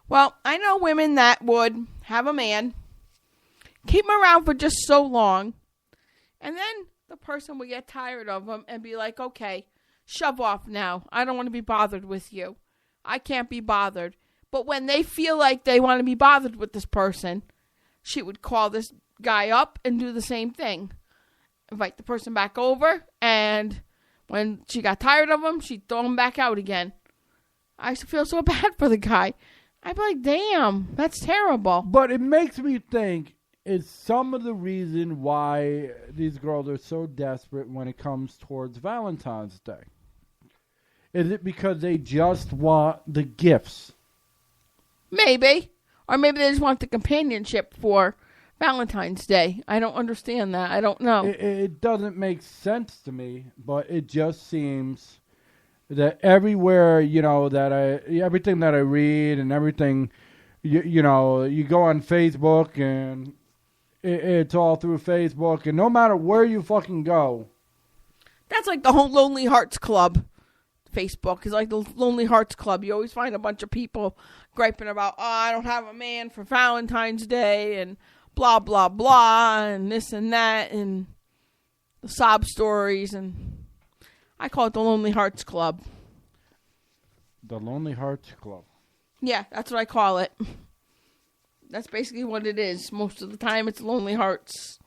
Well, I know women that would have a man, keep him around for just so long, and then the person would get tired of him and be like, okay, shove off now. I don't want to be bothered with you. I can't be bothered. But when they feel like they want to be bothered with this person, she would call this guy up and do the same thing. Invite the person back over, and when she got tired of him, she'd throw him back out again. I used to feel so bad for the guy. I'd be like, damn, that's terrible. But it makes me think, is some of the reason why these girls are so desperate when it comes towards Valentine's Day? Is it because they just want the gifts? Maybe. Or maybe they just want the companionship for Valentine's Day. I don't understand that. I don't know. It doesn't make sense to me, but it just seems that everywhere, everything that I read and everything, you go on Facebook and it's all through Facebook, and no matter where you fucking go. That's like the whole Lonely Hearts Club. Facebook is like the Lonely Hearts Club. You always find a bunch of people griping about, I don't have a man for Valentine's Day, and blah, blah, blah, and this and that, and the sob stories, and I call it the Lonely Hearts Club. The Lonely Hearts Club. Yeah, that's what I call it. That's basically what it is. Most of the time, it's Lonely Hearts.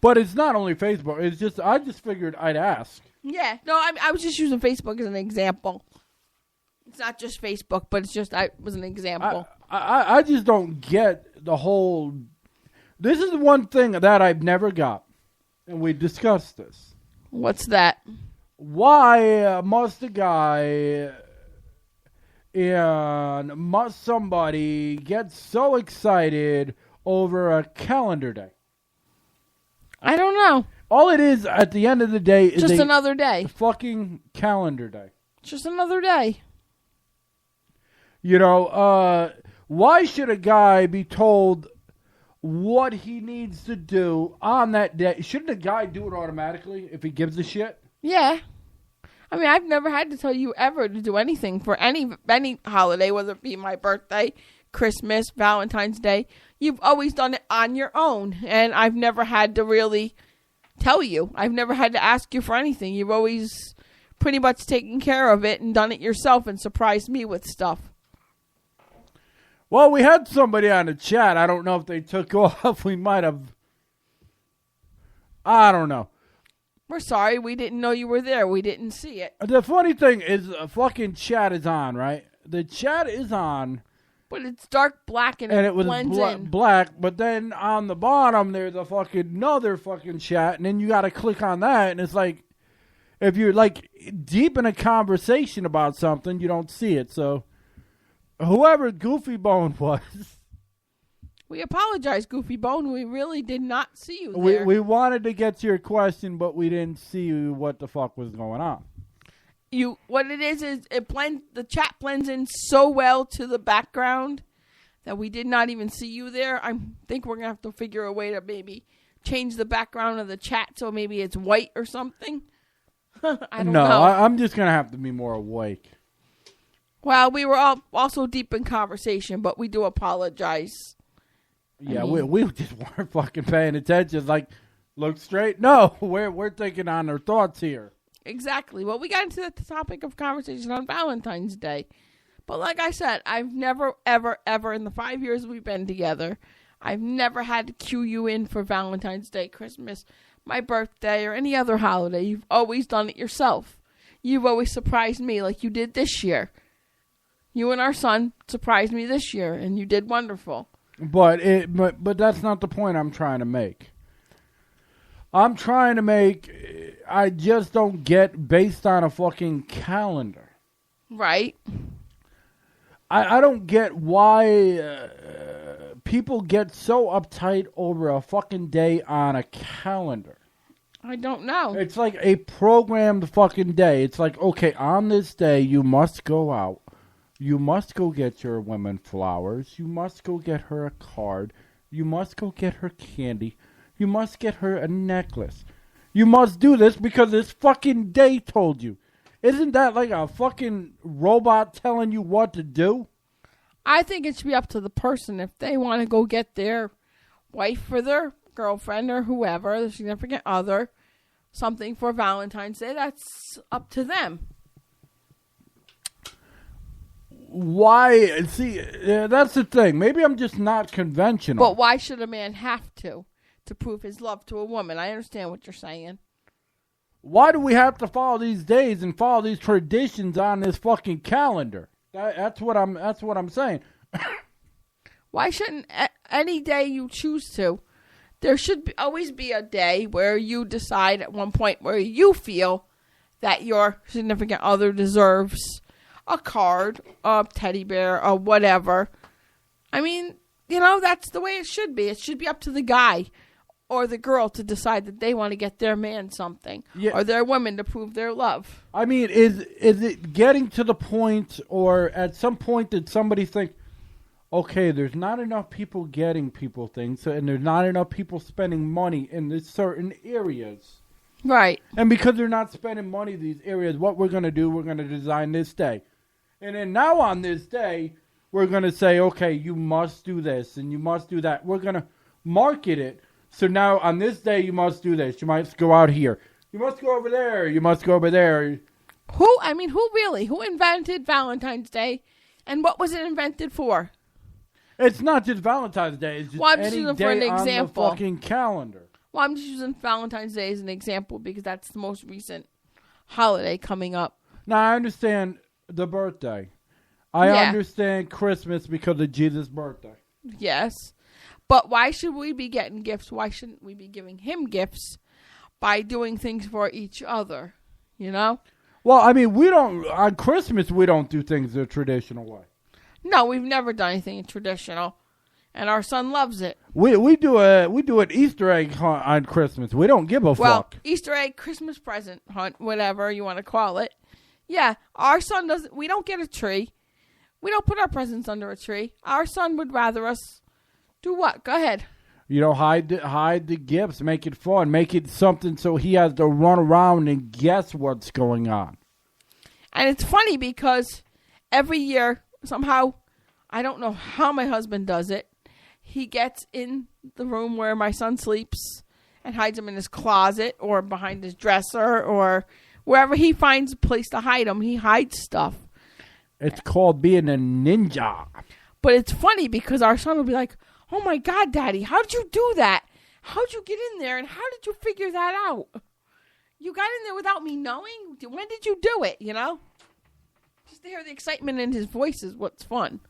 But it's not only Facebook. It's just, I just figured I'd ask. Yeah. No, I was just using Facebook as an example. It's not just Facebook, but it's just, I was an example. I just don't get the whole... This is one thing that I've never got. And we discussed this. What's that? Why must a guy and must somebody get so excited over a calendar day? I don't know. All it is at the end of the day is just another day. Fucking calendar day. Just another day. Why should a guy be told what he needs to do on that day? Shouldn't a guy do it automatically if he gives a shit? Yeah. I mean, I've never had to tell you ever to do anything for any holiday, whether it be my birthday, Christmas, Valentine's Day. You've always done it on your own, and I've never had to really tell you. I've never had to ask you for anything. You've always pretty much taken care of it and done it yourself and surprised me with stuff. Well, we had somebody on the chat. I don't know if they took off. We might have. I don't know. We're sorry. We didn't know you were there. We didn't see it. The funny thing is, fucking chat is on, right? The chat is on. But it's dark black and it was blends in. black, but then on the bottom there's a fucking another fucking chat, and then you got to click on that, and it's like, if you're like deep in a conversation about something, you don't see it. So whoever Goofy Bone was, we apologize, Goofy Bone. We really did not see you there. We wanted to get to your question, but we didn't see what the fuck was going on. What it is it blends. The chat blends in so well to the background that we did not even see you there. I think we're gonna have to figure a way to maybe change the background of the chat so maybe it's white or something. I don't know. I'm just gonna have to be more awake. Well, we were all also deep in conversation, but we do apologize. Yeah, we just weren't fucking paying attention. Like, look straight. No, we're thinking on our thoughts here. Exactly. Well, we got into the topic of conversation on Valentine's Day. But like I said, I've never, ever, ever in the 5 years we've been together, I've never had to cue you in for Valentine's Day, Christmas, my birthday, or any other holiday. You've always done it yourself. You've always surprised me like you did this year. You and our son surprised me this year, and you did wonderful. But that's not the point I'm trying to make. I just don't get based on a fucking calendar. Right. I don't get why people get so uptight over a fucking day on a calendar. I don't know. It's like a programmed fucking day. It's like, okay, on this day you must go out. You must go get your woman flowers. You must go get her a card. You must go get her candy. You must get her a necklace. You must do this because this fucking day told you. Isn't that like a fucking robot telling you what to do? I think it should be up to the person. If they want to go get their wife or their girlfriend or whoever, their significant other, something for Valentine's Day, that's up to them. Why? See, that's the thing. Maybe I'm just not conventional. But why should a man have to prove his love to a woman? I understand what you're saying. Why do we have to follow these days and follow these traditions on this fucking calendar? That's what I'm saying. Why shouldn't any day you choose to? There should always be a day where you decide at one point where you feel that your significant other deserves a card, a teddy bear, or whatever. I mean, that's the way it should be. It should be up to the guy or the girl to decide that they want to get their man something, or their woman to prove their love. I mean, is it getting to the point, or at some point did somebody think, okay, there's not enough people getting people things, and there's not enough people spending money in these certain areas. Right. And because they're not spending money in these areas, what we're going to do, we're going to design this day. And then now on this day, we're going to say, okay, you must do this and you must do that. We're going to market it. So now on this day, you must do this. You must go out here. You must go over there. You must go over there. Who invented Valentine's Day? And what was it invented for? It's not just Valentine's Day. It's just any day on the fucking calendar. Well, I'm just using Valentine's Day as an example because that's the most recent holiday coming up. Now, I understand the birthday. I understand Christmas because of Jesus' birthday. Yes. But why should we be getting gifts? Why shouldn't we be giving him gifts by doing things for each other? Well, I mean, on Christmas, we don't do things the traditional way. No, we've never done anything traditional. And our son loves it. We do an Easter egg hunt on Christmas. We don't give a fuck. Well, Easter egg, Christmas present hunt, whatever you want to call it. Yeah, our son doesn't. We don't get a tree. We don't put our presents under a tree. Our son would rather us do what? Go ahead. Hide the gifts. Make it fun. Make it something so he has to run around and guess what's going on. And it's funny because every year, somehow, I don't know how my husband does it. He gets in the room where my son sleeps and hides him in his closet or behind his dresser or Wherever he finds a place to hide them, he hides stuff. It's called being a ninja. But it's funny because our son will be like, "Oh my God, Daddy, how did you do that? How did you get in there? And how did you figure that out? You got in there without me knowing? When did you do it, you know?" Just to hear the excitement in his voice is what's fun.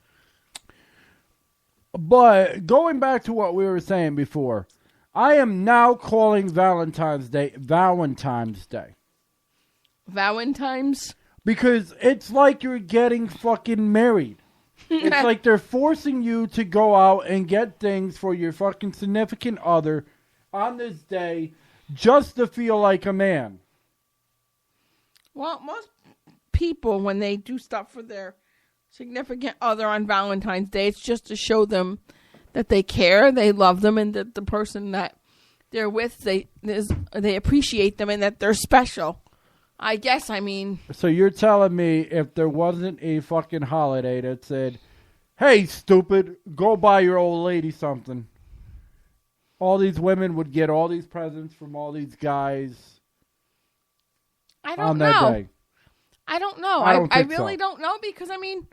But going back to what we were saying before, I am now calling Valentine's Day Valentine's Day. Valentine's? Because it's like you're getting fucking married. It's like they're forcing you to go out and get things for your fucking significant other on this day just to feel like a man. Well, most people, when they do stuff for their significant other on Valentine's Day, it's just to show them that they care, they love them, and that the person that they're with, they appreciate them and that they're special. I guess, I mean... So you're telling me if there wasn't a fucking holiday that said, "Hey, stupid, go buy your old lady something," all these women would get all these presents from all these guys on that day? I don't know. I really don't know because, I mean,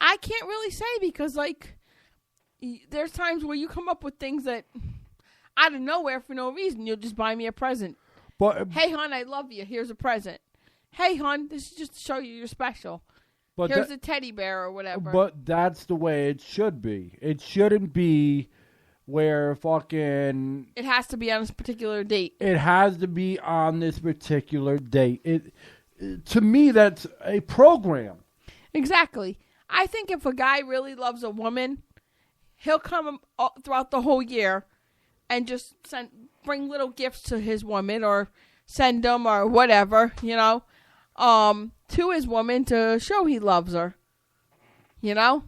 I can't really say because, like, there's times where you come up with things that out of nowhere for no reason. You'll just buy me a present. But "Hey, hon, I love you. Here's a present." "Hey, hon, this is just to show you you're special. But here's a teddy bear," or whatever. But that's the way it should be. It shouldn't be where fucking... It has to be on this particular date. It has to be on this particular date. To me, that's a program. Exactly. I think if a guy really loves a woman, he'll come throughout the whole year and just bring little gifts to his woman or send them or whatever, you know, to his woman to show he loves her, you know?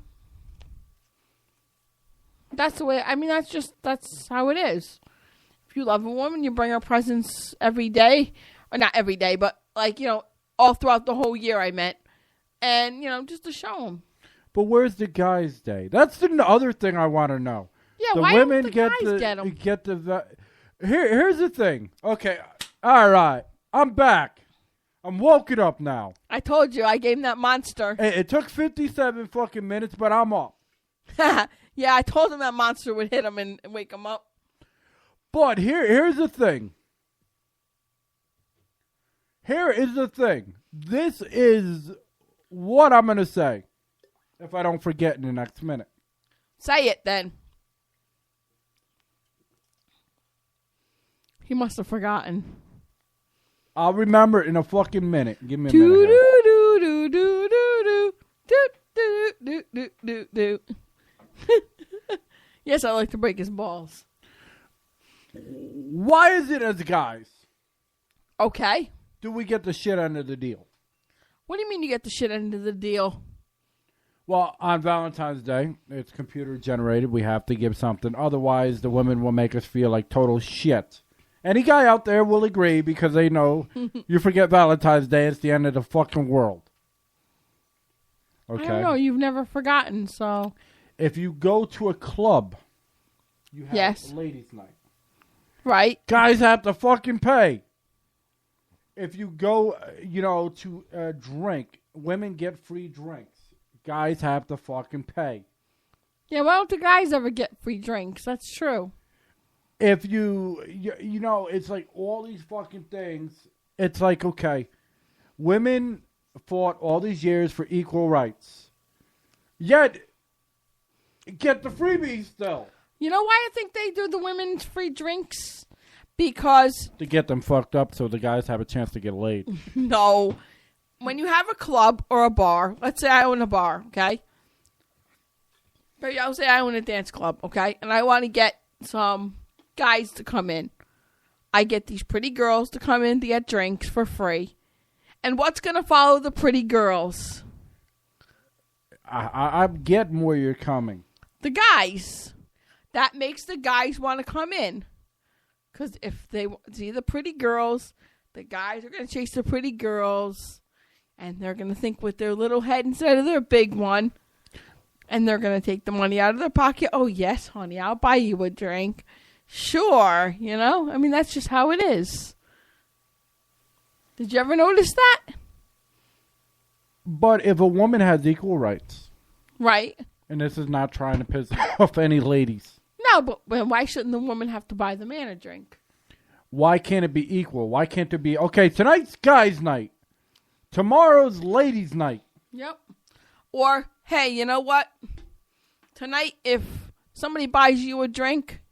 That's the way, I mean, that's how it is. If you love a woman, you bring her presents every day, or not every day, but like, you know, all throughout the whole year, I meant, and, you know, just to show them. But where's the guys' day? That's the other thing I want to know. Yeah, the why women don't the guys get the here's the thing. Okay, all right, I'm back. I'm woken up now. I told you, I gave him that monster. It took 57 fucking minutes, but I'm up. Yeah, I told him that monster would hit him and wake him up. But here's the thing. Here is the thing. This is what I'm going to say if I don't forget in the next minute. Say it then. He must have forgotten. I'll remember it in a fucking minute. Give me a minute. Yes, I like to break his balls. Why is it as guys Okay. do we get the shit end of the deal? What do you mean you get the shit end of the deal? Well, on Valentine's Day, it's computer generated. We have to give something. Otherwise, the women will make us feel like total shit. Any guy out there will agree because they know you forget Valentine's Day, it's the end of the fucking world. Okay. I don't know. You've never forgotten, so. If you go to a club, you have ladies' night. Right. Guys have to fucking pay. If you go, to drink, women get free drinks. Guys have to fucking pay. Yeah, why don't the guys ever get free drinks? That's true. If it's like all these fucking things. It's like, okay, women fought all these years for equal rights. Yet, get the freebies still. You know why I think they do the women's free drinks? Because... To get them fucked up so the guys have a chance to get laid. No. When you have a club or a bar, let's say I own a bar, okay? Maybe I'll say I own a dance club, okay? And I want to get some guys to come in. I get these pretty girls to come in to get drinks for free. And what's going to follow the pretty girls? I get where you're coming. The guys. That makes the guys want to come in. Because if they see the pretty girls, the guys are going to chase the pretty girls. And they're going to think with their little head instead of their big one. And they're going to take the money out of their pocket. Oh, yes, honey, I'll buy you a drink. Sure, I mean, that's just how it is. Did you ever notice that? But if a woman has equal rights, Right. and this is not trying to piss off any ladies, No, but why shouldn't the woman have to buy the man a drink? why can't it be equal? Why can't there be, okay, tonight's guys' night, tomorrow's ladies' night? Yep. Or, hey, you know what? Tonight, if somebody buys you a drink,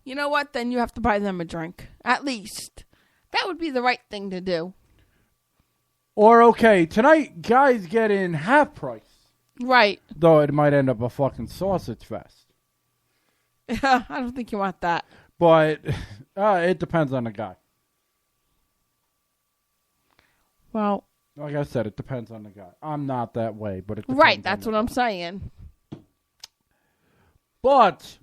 you know what? Then you have to buy them a drink. At least. That would be the right thing to do. Or, okay, tonight, guys get in half price. Right. Though it might end up a fucking sausage fest. I don't think you want that. But it depends on the guy. Well, like I said, it depends on the guy. I'm not that way, but it depends. Right, that's what I'm saying. But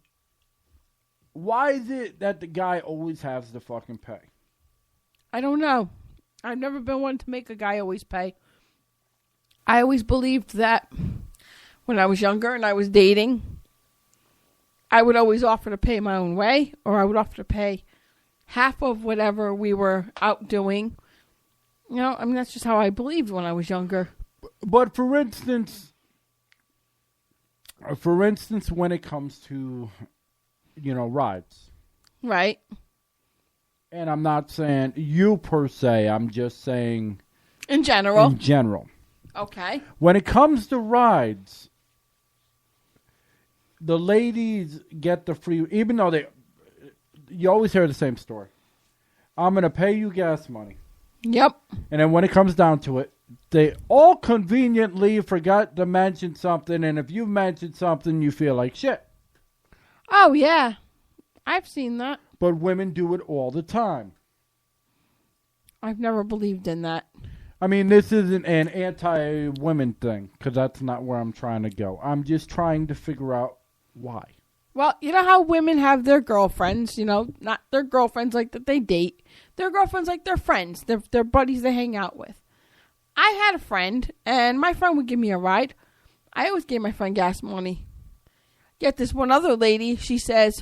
why is it that the guy always has to fucking pay? I don't know. I've never been one to make a guy always pay. I always believed that when I was younger and I was dating, I would always offer to pay my own way, or I would offer to pay half of whatever we were out doing. You know, I mean, that's just how I believed when I was younger. But for instance, when it comes to, rides. Right. And I'm not saying you per se, I'm just saying In general. in general. Okay. When it comes to rides, the ladies get the free, even though you always hear the same story. I'm going to pay you gas money. Yep. And then when it comes down to it, they all conveniently forgot to mention something. And if you mention something, you feel like shit. Oh, yeah. I've seen that. But women do it all the time. I've never believed in that. I mean, this isn't an anti-women thing, because that's not where I'm trying to go. I'm just trying to figure out why. Well, you know how women have their girlfriends, not their girlfriends like that they date. Their girlfriends like their friends, their buddies they hang out with. I had a friend, and my friend would give me a ride. I always gave my friend gas money. Yet this one other lady, she says,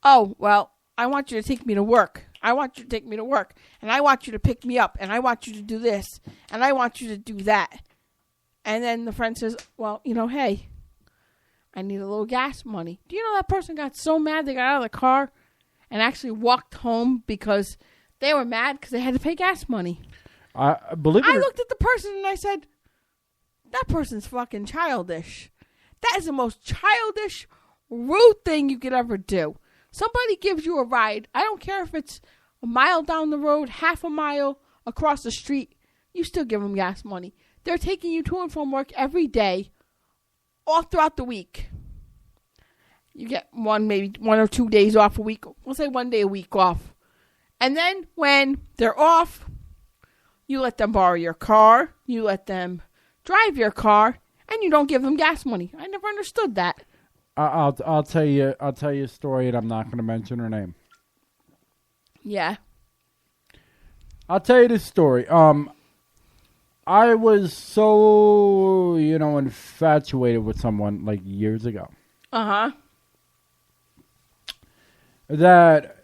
oh, well, I want you to take me to work. I want you to take me to work. And I want you to pick me up. And I want you to do this. And I want you to do that. And then the friend says, well, hey, I need a little gas money. Do you know that person got so mad they got out of the car and actually walked home because they were mad because they had to pay gas money? I looked at the person and I said, that person's fucking childish. That is the most childish, rude thing you could ever do. Somebody gives you a ride. I don't care if it's a mile down the road, half a mile across the street. You still give them gas money. They're taking you to and from work every day, all throughout the week. You get maybe 1 or 2 days off a week. We'll say 1 day a week off. And then when they're off, you let them borrow your car. You let them drive your car. And you don't give them gas money. I never understood that. I'll tell you a story, and I'm not going to mention her name. Yeah. I'll tell you this story. I was so infatuated with someone like years ago. That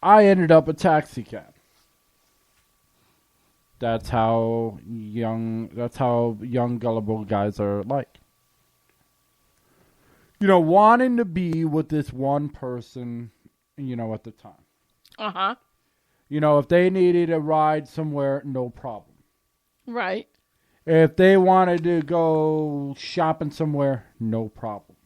I ended up a taxi cab. That's how young gullible guys are like. Wanting to be with this one person, at the time. If they needed a ride somewhere, no problem. Right. If they wanted to go shopping somewhere, no problem.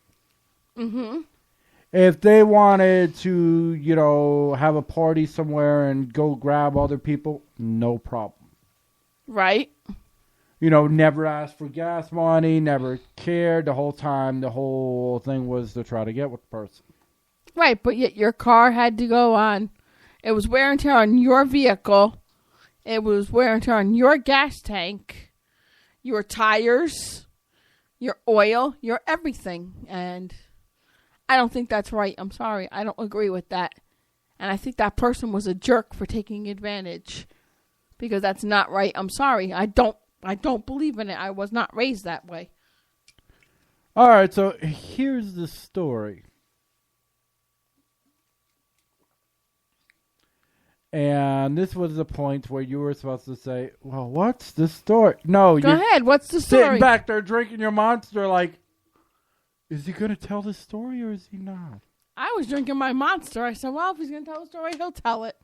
If they wanted to, have a party somewhere and go grab other people, no problem. Right. Never asked for gas money, never cared the whole time. The whole thing was to try to get with the person. Right, but yet your car had to go on. It was wear and tear on your vehicle. It was wear and tear on your gas tank, your tires, your oil, your everything. And I don't think that's right. I'm sorry. I don't agree with that. And I think that person was a jerk for taking advantage. Because that's not right. I'm sorry. I don't believe in it. I was not raised that way. All right, so here's the story. And this was the point where you were supposed to say, well, what's the story? No, Go ahead. What's the story? Sitting back there drinking your Monster like, is he going to tell the story or is he not? I was drinking my Monster. I said, well, if he's going to tell the story, he'll tell it.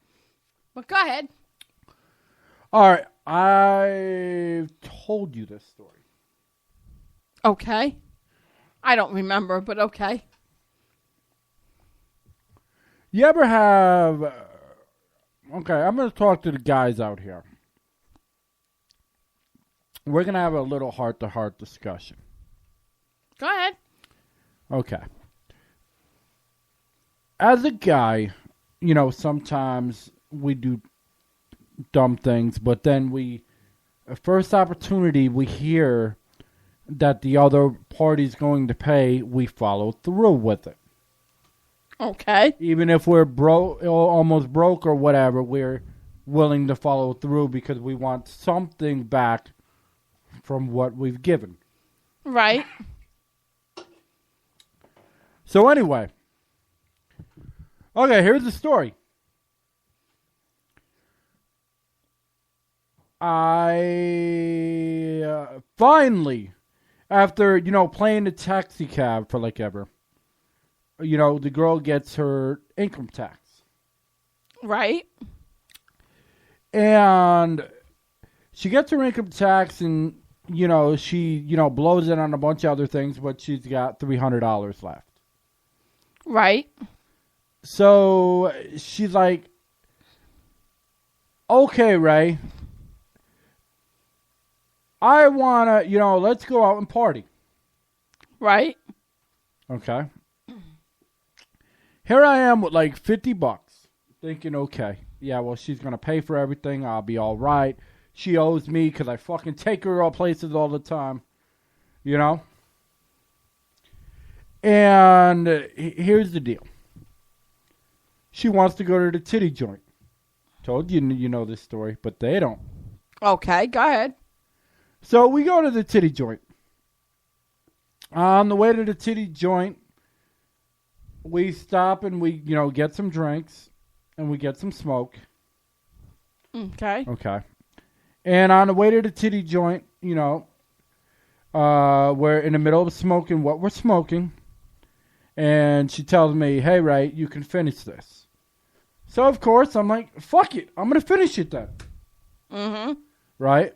But go ahead. All right. I told you this story. Okay. I don't remember, but okay. You ever have... okay, I'm going to talk to the guys out here. We're going to have a little heart-to-heart discussion. Go ahead. Okay. As a guy, you know, sometimes we do dumb things, but then first opportunity we hear that the other party's going to pay, we follow through with it. Okay. Even if we're almost broke or whatever, we're willing to follow through because we want something back from what we've given. Right. So anyway, okay, here's the story. I finally, after, you know, playing the taxi cab for like ever, you know, the girl gets her income tax. Right. And she gets her income tax and, you know, she, you know, blows it on a bunch of other things, but she's got $300 left. Right. So she's like, okay, Ray, I want to, you know, let's go out and party. Right. Okay. Here I am with like $50, thinking, okay, yeah, well, she's going to pay for everything. I'll be all right. She owes me because I fucking take her all places all the time, you know? And here's the deal. She wants to go to the titty joint. Told you, you know this story, but they don't. Okay, go ahead. So we go to the titty joint. On the way to the titty joint, we stop and we, you know, get some drinks and we get some smoke. Okay. Okay. And on the way to the titty joint, you know, we're in the middle of smoking what we're smoking. And she tells me, hey, Ray, you can finish this. So, of course, I'm like, fuck it. I'm going to finish it then. Mm-hmm. Right?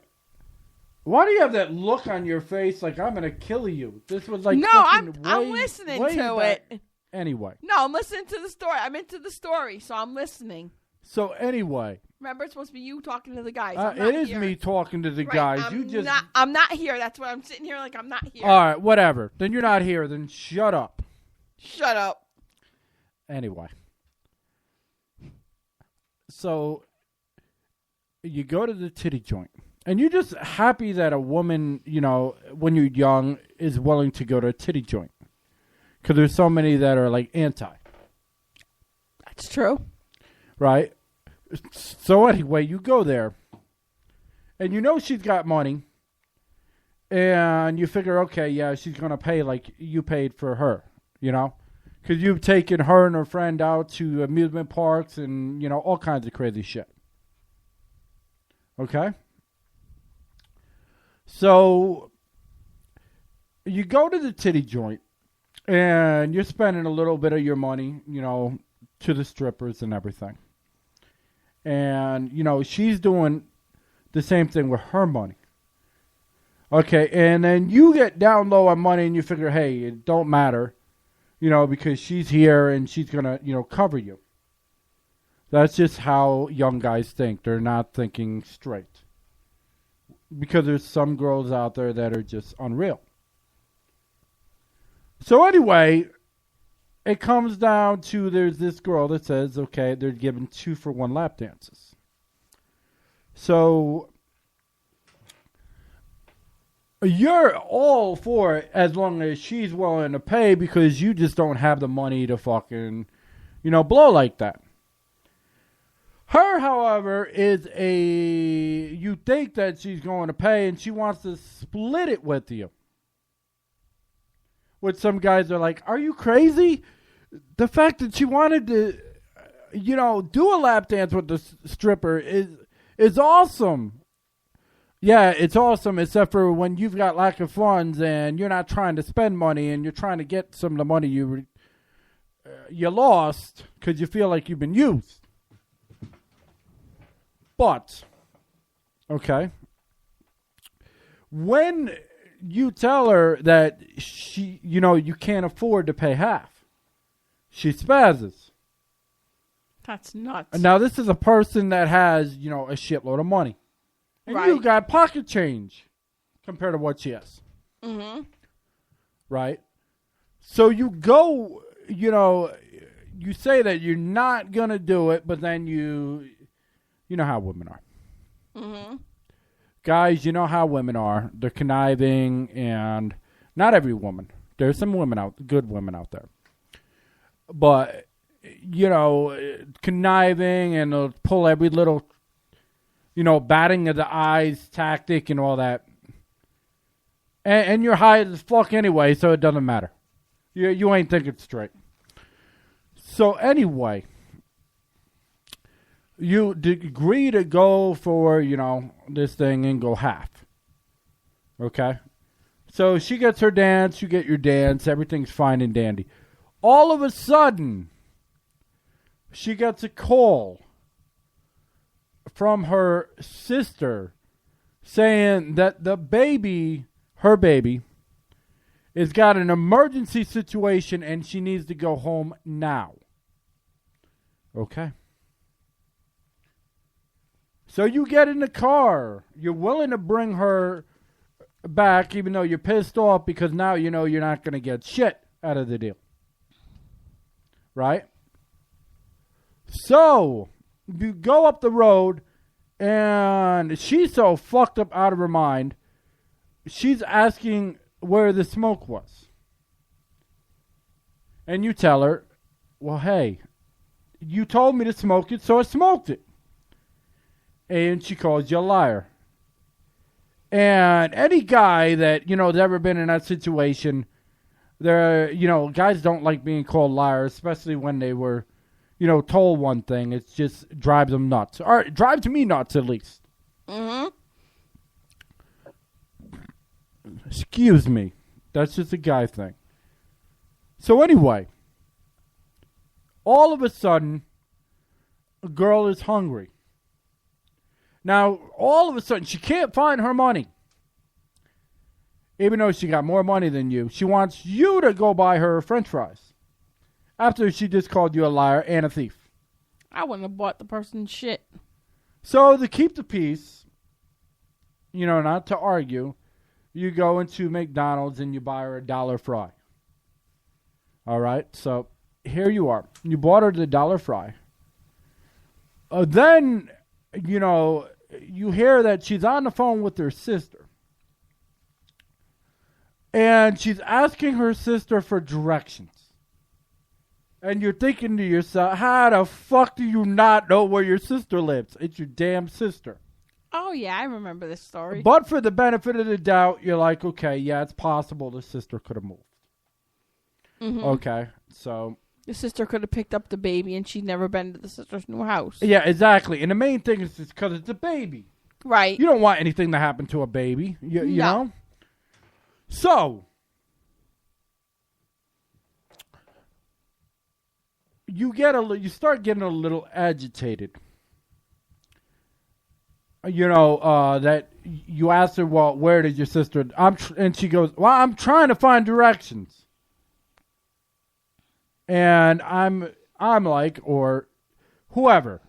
Why do you have that look on your face like I'm going to kill you? This was like... No, I'm listening to it. Anyway. No, I'm listening to the story. I'm into the story, so I'm listening. So, anyway. Remember, it's supposed to be you talking to the guys. It is me talking to the guys. I'm not here. That's why I'm sitting here like I'm not here. All right, whatever. Then you're not here. Then shut up. Shut up. Anyway. So, you go to the titty joint. And you're just happy that a woman, you know, when you're young, is willing to go to a titty joint. Because there's so many that are, like, anti. That's true. Right? So, anyway, you go there. And you know she's got money. And you figure, okay, yeah, she's going to pay like you paid for her. You know? Because you've taken her and her friend out to amusement parks and, you know, all kinds of crazy shit. Okay? So, you go to the titty joint, and you're spending a little bit of your money, you know, to the strippers and everything. And, you know, she's doing the same thing with her money. Okay, and then you get down low on money, and you figure, hey, it don't matter, you know, because she's here, and she's going to, you know, cover you. That's just how young guys think. They're not thinking straight. Because there's some girls out there that are just unreal. So anyway, it comes down to there's this girl that says, okay, they're giving 2-for-1 lap dances. So you're all for it as long as she's willing to pay because you just don't have the money to fucking, you know, blow like that. Her, however, you think that she's going to pay and she wants to split it with you. Which some guys are like, are you crazy? The fact that she wanted to, do a lap dance with the stripper is awesome. Yeah, it's awesome, except for when you've got lack of funds and you're not trying to spend money and you're trying to get some of the money you lost because you feel like you've been used. But, okay, when you tell her that you can't afford to pay half, she spazzes. That's nuts. Now, this is a person that has, a shitload of money. And you got pocket change compared to what she has. Mm-hmm. Right? So you go, you say that you're not going to do it, but then you know how women are. Mm-hmm. Guys, you know how women are. They're conniving, and not every woman. There's some good women out there. But, conniving, and they'll pull every little, batting of the eyes tactic and all that. And you're high as fuck anyway, so it doesn't matter. You ain't thinking straight. So anyway, you agree to go for, this thing and go half. Okay? So she gets her dance, you get your dance, everything's fine and dandy. All of a sudden, she gets a call from her sister saying that her baby, has got an emergency situation and she needs to go home now. Okay. So you get in the car. You're willing to bring her back even though you're pissed off because now you know you're not going to get shit out of the deal. Right? So, you go up the road, and she's so fucked up out of her mind, she's asking where the smoke was. And you tell her, well, hey, you told me to smoke it, so I smoked it. And she calls you a liar. And any guy that, has ever been in that situation, guys don't like being called liars, especially when they were, told one thing. It just drives them nuts. Or it drives me nuts, at least. Mm-hmm. Excuse me. That's just a guy thing. So anyway, all of a sudden, a girl is hungry. Now, all of a sudden, she can't find her money. Even though she got more money than you. She wants you to go buy her French fries. After she just called you a liar and a thief. I wouldn't have bought the person's shit. So, to keep the peace, not to argue, you go into McDonald's and you buy her $1 fry. All right? So, here you are. You bought her the $1 fry. Then, you hear that she's on the phone with her sister. And she's asking her sister for directions. And you're thinking to yourself, how the fuck do you not know where your sister lives? It's your damn sister. Oh, yeah, I remember this story. But for the benefit of the doubt, you're like, okay, yeah, it's possible the sister could have moved. Mm-hmm. Okay, so... The sister could have picked up the baby and she'd never been to the sister's new house. Yeah, exactly. And the main thing is because it's a baby. Right. You don't want anything to happen to a baby, you know? So... You start getting a little agitated. That you ask her, well, where did your sister? And she goes, well, I'm trying to find directions. And I'm like, or whoever,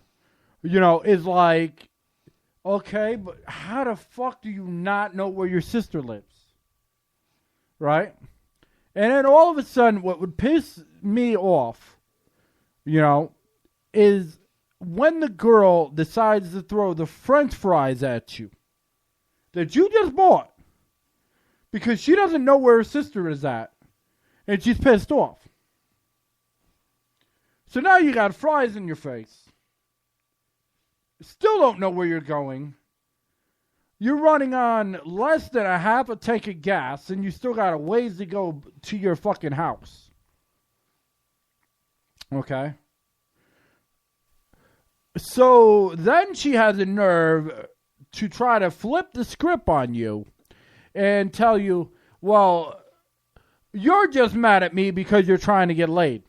is like, okay, but how the fuck do you not know where your sister lives? Right? And then all of a sudden, what would piss me off, is when the girl decides to throw the French fries at you that you just bought because she doesn't know where her sister is at and she's pissed off. So now you got fries in your face. Still don't know where you're going. You're running on less than a half a tank of gas and you still got a ways to go to your fucking house. Okay. So then she has a nerve to try to flip the script on you and tell you, well, you're just mad at me because you're trying to get laid.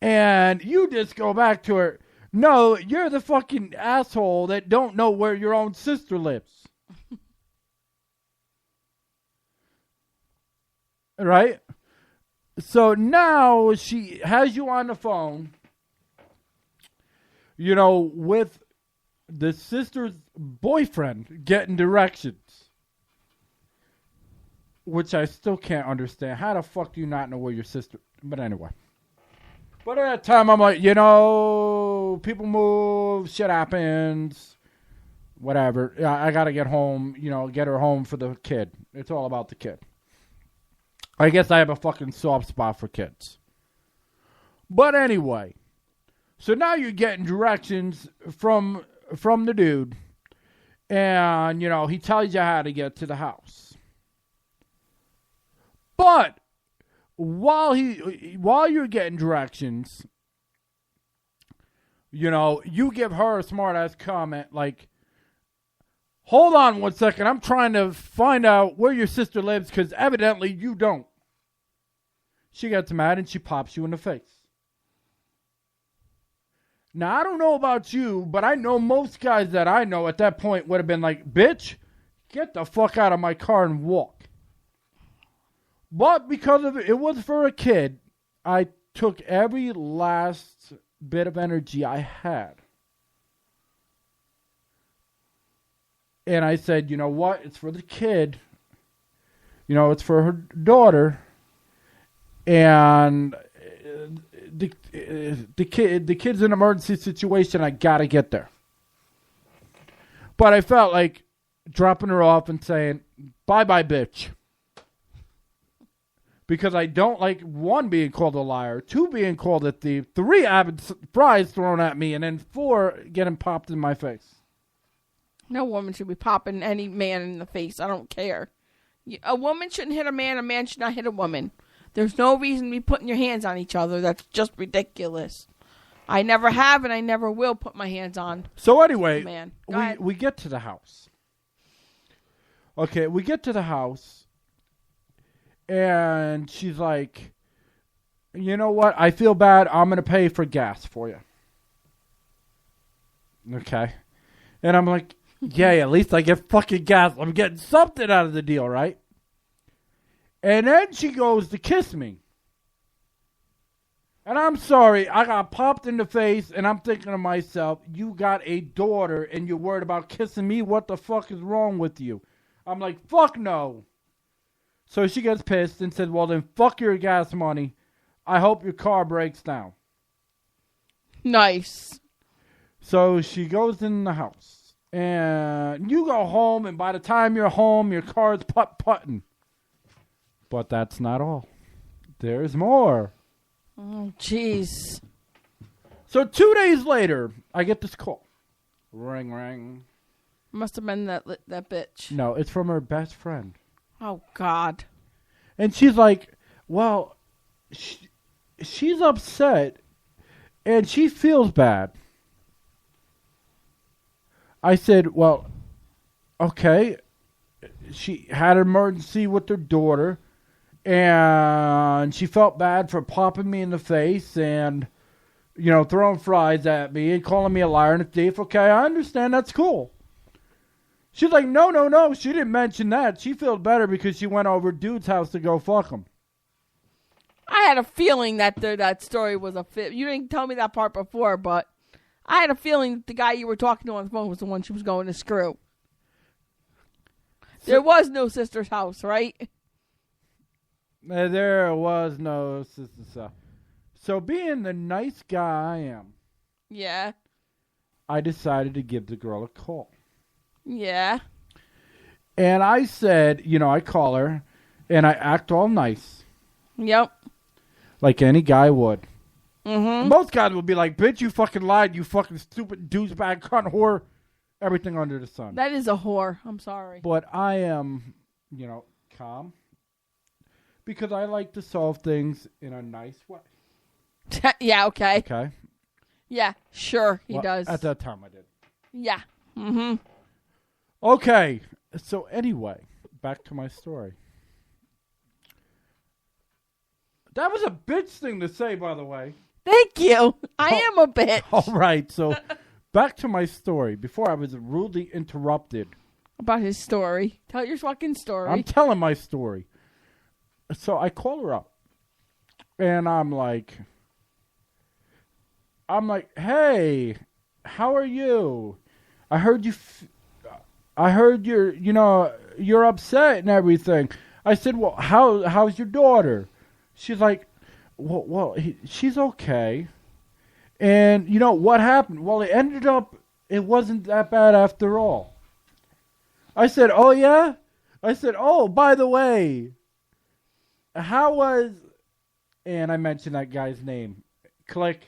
And you just go back to her, no, you're the fucking asshole that don't know where your own sister lives. Right? So now she has you on the phone, with the sister's boyfriend getting directions. Which I still can't understand. How the fuck do you not know where your sister... But anyway. But at that time, I'm like, people move, shit happens, whatever. I got to get home, get her home for the kid. It's all about the kid. I guess I have a fucking soft spot for kids. But anyway, so now you're getting directions from the dude, and, he tells you how to get to the house. But while you're getting directions, you give her a smart ass comment like, hold on 1 second, I'm trying to find out where your sister lives because evidently you don't. She gets mad and she pops you in the face. Now, I don't know about you, but I know most guys that I know at that point would have been like, bitch, get the fuck out of my car and walk. But because of it was for a kid, I took every last bit of energy I had. And I said, you know what? It's for the kid. It's for her daughter. And the kid's in an emergency situation. I got to get there. But I felt like dropping her off and saying, bye-bye, bitch. Because I don't like, 1, being called a liar, 2, being called a thief, 3, having fries thrown at me, and then 4, getting popped in my face. No woman should be popping any man in the face. I don't care. A woman shouldn't hit a man should not hit a woman. There's no reason to be putting your hands on each other. That's just ridiculous. I never have and I never will put my hands on. So anyway, man. We get to the house. Okay, we get to the house. And she's like, you know what? I feel bad. I'm going to pay for gas for you. Okay. And I'm like, yay, at least I get fucking gas. I'm getting something out of the deal, right? And then she goes to kiss me. And I'm sorry, I got popped in the face, and I'm thinking to myself, you got a daughter, and you're worried about kissing me? What the fuck is wrong with you? I'm like, fuck no. So she gets pissed and said, well, then fuck your gas money. I hope your car breaks down. Nice. So she goes in the house. And you go home, and by the time you're home, your car's putt-putting. But that's not all. There's more. Oh, jeez. So 2 days later, I get this call. Ring, ring. Must have been that bitch. No, it's from her best friend. Oh, God. And she's like, well, she's upset, and she feels bad. I said, well, okay. She had an emergency with her daughter, and she felt bad for popping me in the face and, throwing fries at me and calling me a liar and a thief. Okay, I understand. That's cool. She's like, no. She didn't mention that. She feels better because she went over dude's house to go fuck him. I had a feeling that that story was a fit. You didn't tell me that part before, but I had a feeling that the guy you were talking to on the phone was the one she was going to screw. There was no sister's house, right? There was no sister's house. So being the nice guy I am, yeah, I decided to give the girl a call. Yeah. And I said, I call her, and I act all nice. Yep. Like any guy would. Mm-hmm. Most guys would be like, bitch, you fucking lied, you fucking stupid douchebag, cunt, whore, everything under the sun. That is a whore. I'm sorry. But I am, calm. Because I like to solve things in a nice way. Yeah, okay. Okay. Yeah, sure, he Well, does. At that time, I did. Yeah. Mm-hmm. Okay. So anyway, back to my story. That was a bitch thing to say, by the way. Thank you. I am a bitch. All right. So back to my story. Before I was rudely interrupted. About his story. Tell your fucking story. I'm telling my story. So I call her up. And I'm like, hey, how are you? I heard you're upset and everything. I said, well, how's your daughter? She's like, she's okay. And you know what happened? Well, it wasn't that bad after all. I said, oh yeah? I said, oh, by the way, and I mentioned that guy's name. Click.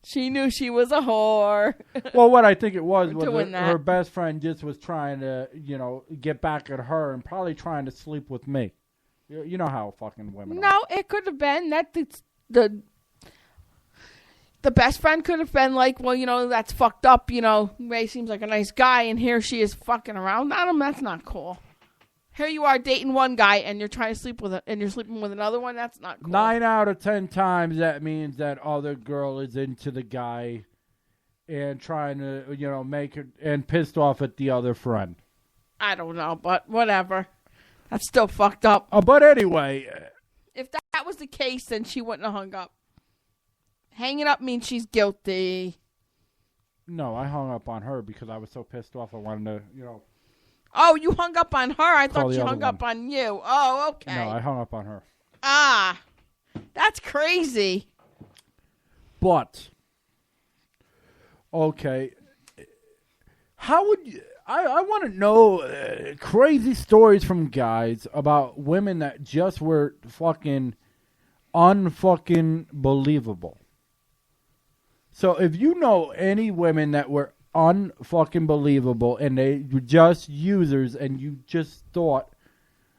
She knew she was a whore. Well, what I think it was her best friend just was trying to, get back at her and probably trying to sleep with me. You know how fucking women are. No, it could have been that the best friend could have been like, well, that's fucked up. Ray seems like a nice guy, and here she is fucking around on him. That's not cool. Here you are dating one guy, and you're trying to sleep with and you're sleeping with another one. That's not cool. 9 out of 10 times that means that other girl is into the guy and trying to, make it and pissed off at the other friend. I don't know, but whatever. That's still fucked up. But anyway, if that was the case, then she wouldn't have hung up. Hanging up means she's guilty. No, I hung up on her because I was so pissed off. I wanted to, Oh, you hung up on her? I thought the you other hung up on you. Oh, okay. No, I hung up on her. Ah, that's crazy. But, okay, how would you... I want to know crazy stories from guys about women that just were fucking unfucking believable. So if you know any women that were unfucking believable and they were just users and you just thought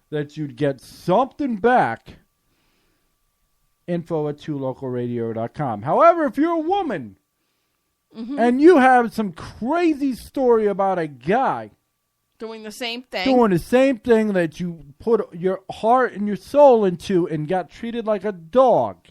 that you'd get something back, info@twolocalradio.com. However, if you're a woman and you have some crazy story about a guy doing the same thing that you put your heart and your soul into and got treated like a dog.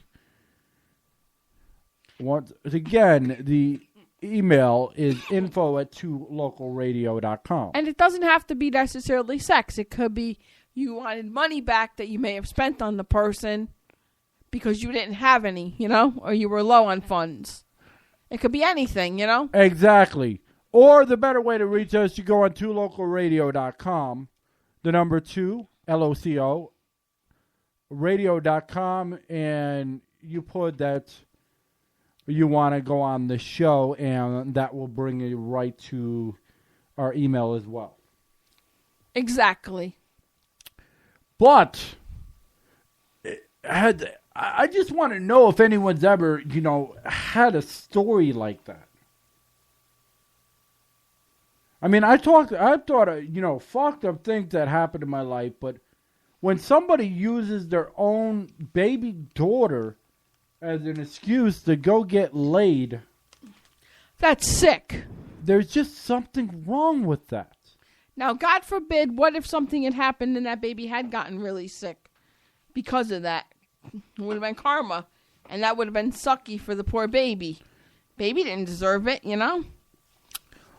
Once again, the email is info@twolocalradio.com. And it doesn't have to be necessarily sex. It could be you wanted money back that you may have spent on the person because you didn't have any, or you were low on funds. It could be anything, Exactly. Or the better way to reach us, you go on twolocalradio.com, the number 2, LOCO, radio.com, and you put that you want to go on the show, and that will bring you right to our email as well. Exactly. But I just want to know if anyone's ever, had a story like that. I mean, I've thought of, fucked up things that happened in my life, but when somebody uses their own baby daughter as an excuse to go get laid, that's sick. There's just something wrong with that. Now, God forbid, what if something had happened and that baby had gotten really sick because of that? It would have been karma, and that would have been sucky for the poor baby. Baby didn't deserve it,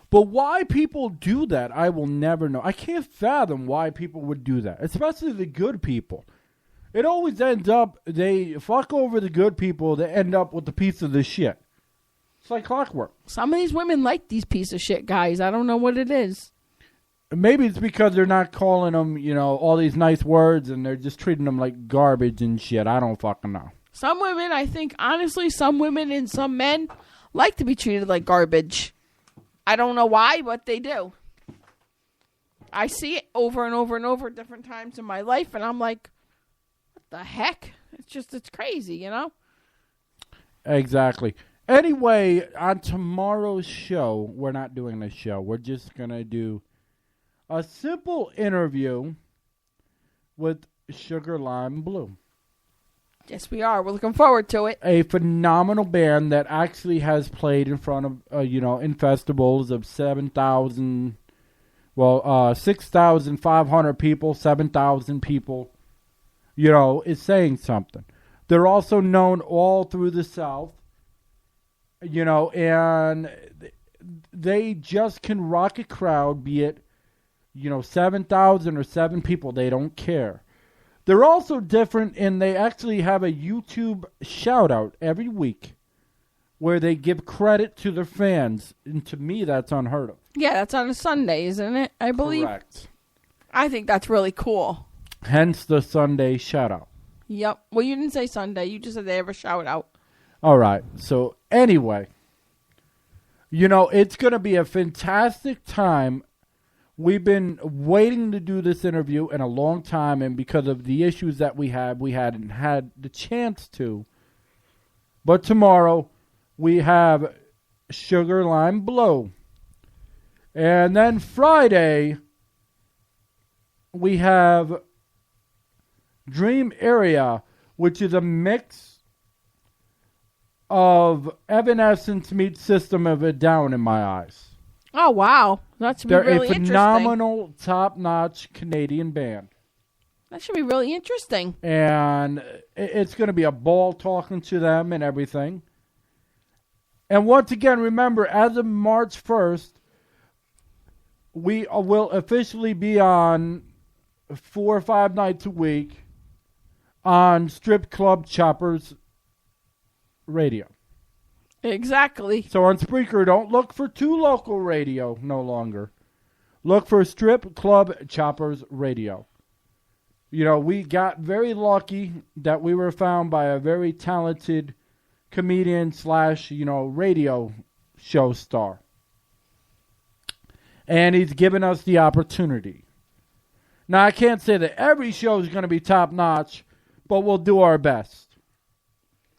But why people do that, I will never know. I can't fathom why people would do that, especially the good people. It always ends up, they fuck over the good people, they end up with a piece of the shit. It's like clockwork. Some of these women like these piece of shit guys. I don't know what it is. Maybe it's because they're not calling them, all these nice words, and they're just treating them like garbage and shit. I don't fucking know. Some women, I think, honestly, some women and some men like to be treated like garbage. I don't know why, but they do. I see it over and over and over different times in my life, and I'm like, what the heck? It's crazy, Exactly. Anyway, on tomorrow's show, we're not doing this show. We're just going to do a simple interview with Sugar Lime Blue. Yes, we are. We're looking forward to it. A phenomenal band that actually has played in front of, in festivals of 7,000, 6,500 people, 7,000 people, is saying something. They're also known all through the South, and they just can rock a crowd, be it, 7,000 or 7 people. They don't care. They're also different, and they actually have a YouTube shout-out every week where they give credit to their fans. And to me, that's unheard of. Yeah, that's on a Sunday, isn't it? I believe. Correct. I think that's really cool. Hence the Sunday shout-out. Yep. Well, you didn't say Sunday. You just said they have a shout-out. All right. So, anyway, it's going to be a fantastic time. We've been waiting to do this interview in a long time, and because of the issues that we hadn't had the chance to. But tomorrow, we have Sugar Lime Blow. And then Friday, we have Dream Area, which is a mix of Evanescence meets System of a Down in my eyes. Oh, wow. That should be really interesting. They're a phenomenal, top-notch Canadian band. That should be really interesting. And it's going to be a ball talking to them and everything. And once again, remember, as of March 1st, we will officially be on 4 or 5 nights a week on Strip Club Choppers Radio. Exactly. So on Spreaker, don't look for Too Local Radio no longer. Look for Strip Club Choppers Radio. We got very lucky that we were found by a very talented comedian / radio show star. And he's given us the opportunity. Now, I can't say that every show is going to be top-notch, but we'll do our best.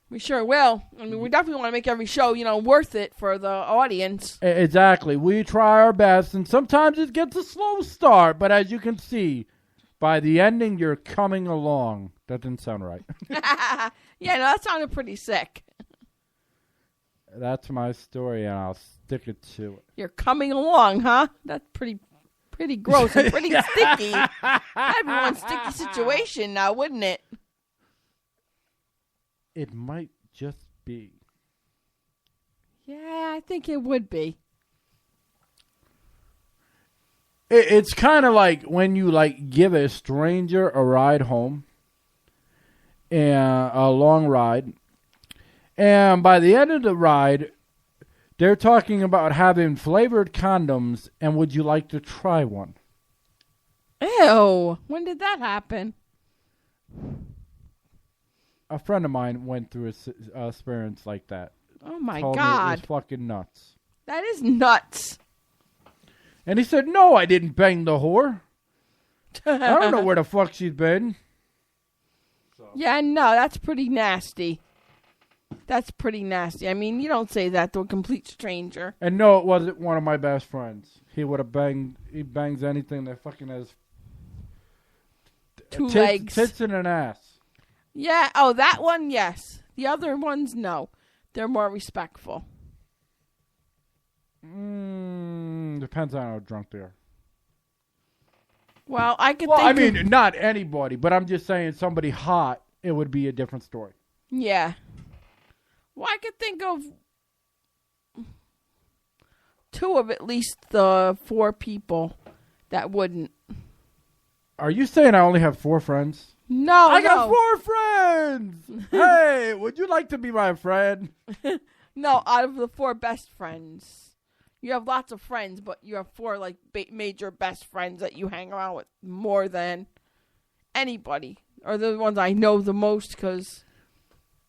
We sure will. I mean, we definitely want to make every show, worth it for the audience. Exactly. We try our best, and sometimes it gets a slow start, but as you can see, by the ending, you're coming along. That didn't sound right. Yeah, no, that sounded pretty sick. That's my story, and I'll stick it to it. You're coming along, huh? That's pretty gross and pretty sticky. That'd be one sticky situation now, wouldn't it? It might just be. Yeah, I think it would be. It's kind of like when you give a stranger a ride home, and a long ride, and by the end of the ride, they're talking about having flavored condoms, and would you like to try one? Ew, when did that happen? A friend of mine went through a experience like that. Oh my Told God. me it was fucking nuts. That is nuts. And he said, no, I didn't bang the whore. I don't know where the fuck she's been. So. Yeah, no, that's pretty nasty. That's pretty nasty. I mean, you don't say that to a complete stranger. And no, it wasn't one of my best friends. He would have he bangs anything that fucking has two legs. Tits and an ass. Yeah, oh, that one, yes. The other ones, no. They're more respectful. Depends on how drunk they are. Well, I could I think mean, not anybody, but I'm just saying somebody hot, it would be a different story. Yeah. Well, I could think of 2 of at least the 4 people that wouldn't. Are you saying I only have 4 friends? No, I got 4 friends. Hey, would you like to be my friend? No, out of the 4 best friends. You have lots of friends, but you have 4 major best friends that you hang around with more than anybody. Or the ones I know the most because...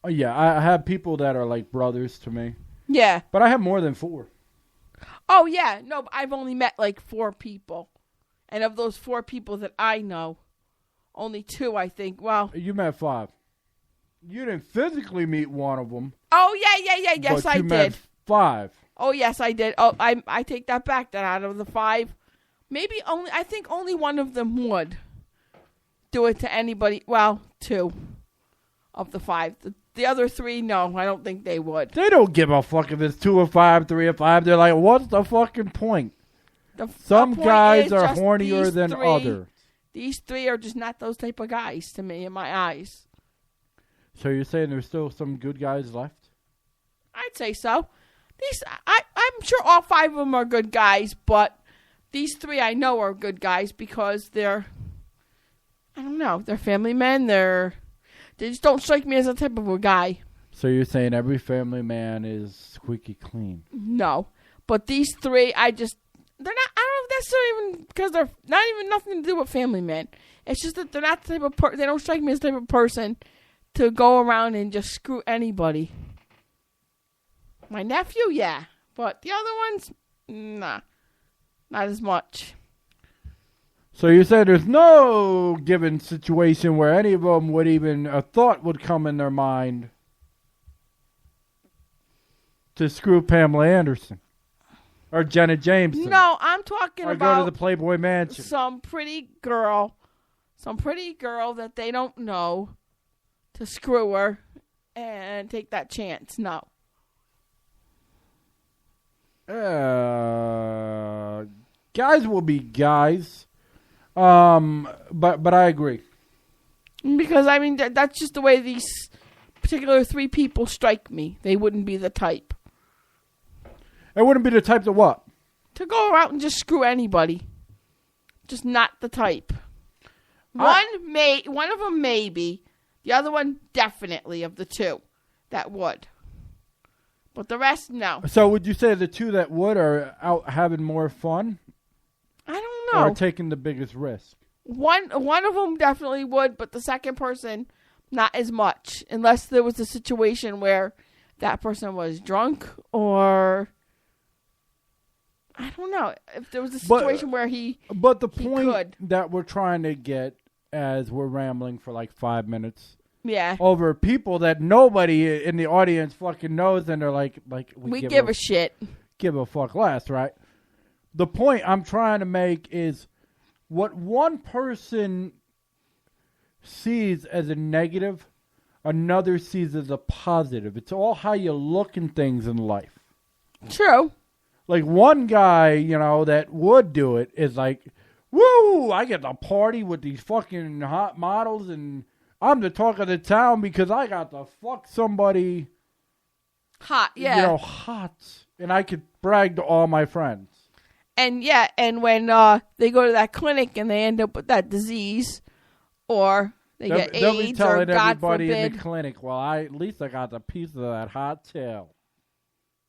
Oh, yeah, I have people that are like brothers to me. Yeah. But I have more than 4. Oh, yeah. No, but I've only met 4 people. And of those 4 people that I know, only 2, I think. Well, you met 5. You didn't physically meet one of them. Oh, yeah. Yes, but I you did. Met 5. Oh, yes, I did. Oh, I take that back. That out of the 5, I think only one of them would do it to anybody. Well, 2 of the 5. The other 3, no, I don't think they would. They don't give a fuck if it's 2 or 5, 3 or 5. They're like, what's the fucking point? Some guys are hornier than others. These 3 are just not those type of guys to me in my eyes. So you're saying there's still some good guys left? I'd say so. I'm sure all 5 of them are good guys, but these 3 I know are good guys because they're, I don't know, they're family men. They just don't strike me as a type of a guy. So you're saying every family man is squeaky clean? No, but these 3, they're not. I don't know if that's even because they're not even nothing to do with family men. It's just that they're not the type of they don't strike me as the type of person to go around and just screw anybody. My nephew, yeah. But the other ones, nah. Not as much. So you said there's no given situation where any of them would even, a thought would come in their mind to screw Pamela Anderson. Or Jenna Jameson. No, I'm talking about... Or go to the Playboy Mansion. Some pretty girl that they don't know to screw her and take that chance. No. Guys will be guys, but I agree. Because I mean that's just the way these particular 3 people strike me. They wouldn't be the type. It wouldn't be the type to what? To go out and just screw anybody. Just not the type. One of them maybe, the other one definitely of the 2 that would. But the rest, no. So would you say the 2 that would are out having more fun? I don't know. Or taking the biggest risk? One of them definitely would, but the second person, not as much. Unless there was a situation where that person was drunk or... I don't know. If there was a situation where he But the point that we're trying to get as we're rambling for like 5 minutes... Yeah. Over people that nobody in the audience fucking knows, and they're like we give a shit. Give a fuck less, right? The point I'm trying to make is what one person sees as a negative, another sees as a positive. It's all how you look in things in life. True. Like one guy, that would do it is like, woo, I get to party with these fucking hot models and I'm the talk of the town because I got to fuck somebody hot, yeah. Hot. And I could brag to all my friends. And yeah, and when they go to that clinic and they end up with that disease or they get AIDS, they'll be telling or God everybody forbid, in the clinic, well, at least I got a piece of that hot tail.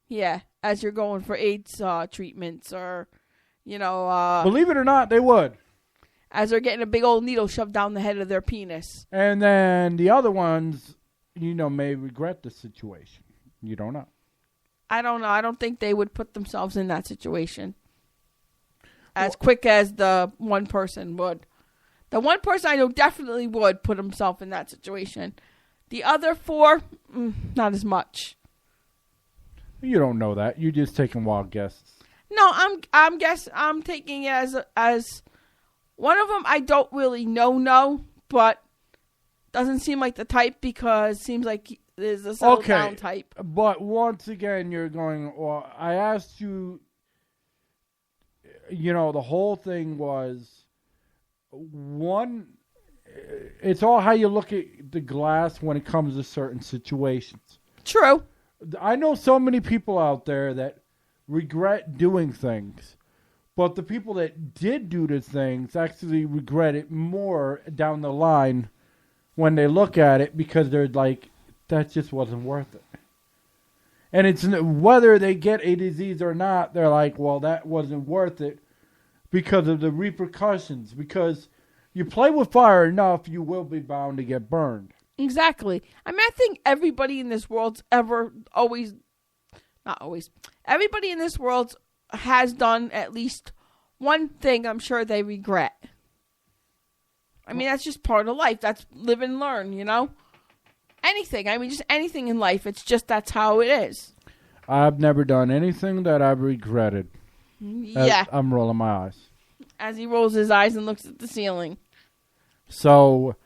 Yeah, as you're going for AIDS treatments or, Believe it or not, they would. As they're getting a big old needle shoved down the head of their penis. And then the other ones, may regret the situation. You don't know. I don't know. I don't think they would put themselves in that situation as quick as the one person would. The one person I know definitely would put himself in that situation. The other 4, not as much. You don't know that. You're just taking wild guesses. No, I'm taking it as one of them I don't really know, but doesn't seem like the type because seems like there's a settled down type. But once again, you're going, well, I asked you, the whole thing was, one, it's all how you look at the glass when it comes to certain situations. True. I know so many people out there that regret doing things. But the people that did do the things actually regret it more down the line when they look at it because they're like, that just wasn't worth it. And it's whether they get a disease or not, they're like, well, that wasn't worth it because of the repercussions. Because you play with fire enough, you will be bound to get burned. Exactly. I mean, I think everybody in this world's everybody in this world's has done at least one thing I'm sure they regret. I mean, that's just part of life. That's live and learn, Anything. I mean, just anything in life. It's just that's how it is. I've never done anything that I've regretted. Yeah. I'm rolling my eyes. As he rolls his eyes and looks at the ceiling. So,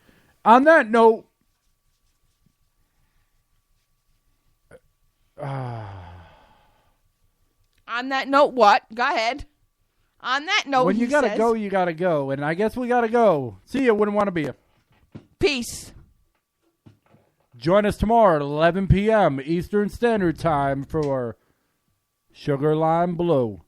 on that note, On that note, what? Go ahead. On that note, when you got to go, you got to go. And I guess we got to go. See you. Wouldn't want to be here. Peace. Join us tomorrow at 11 p.m. Eastern Standard Time for Sugar Lime Blue.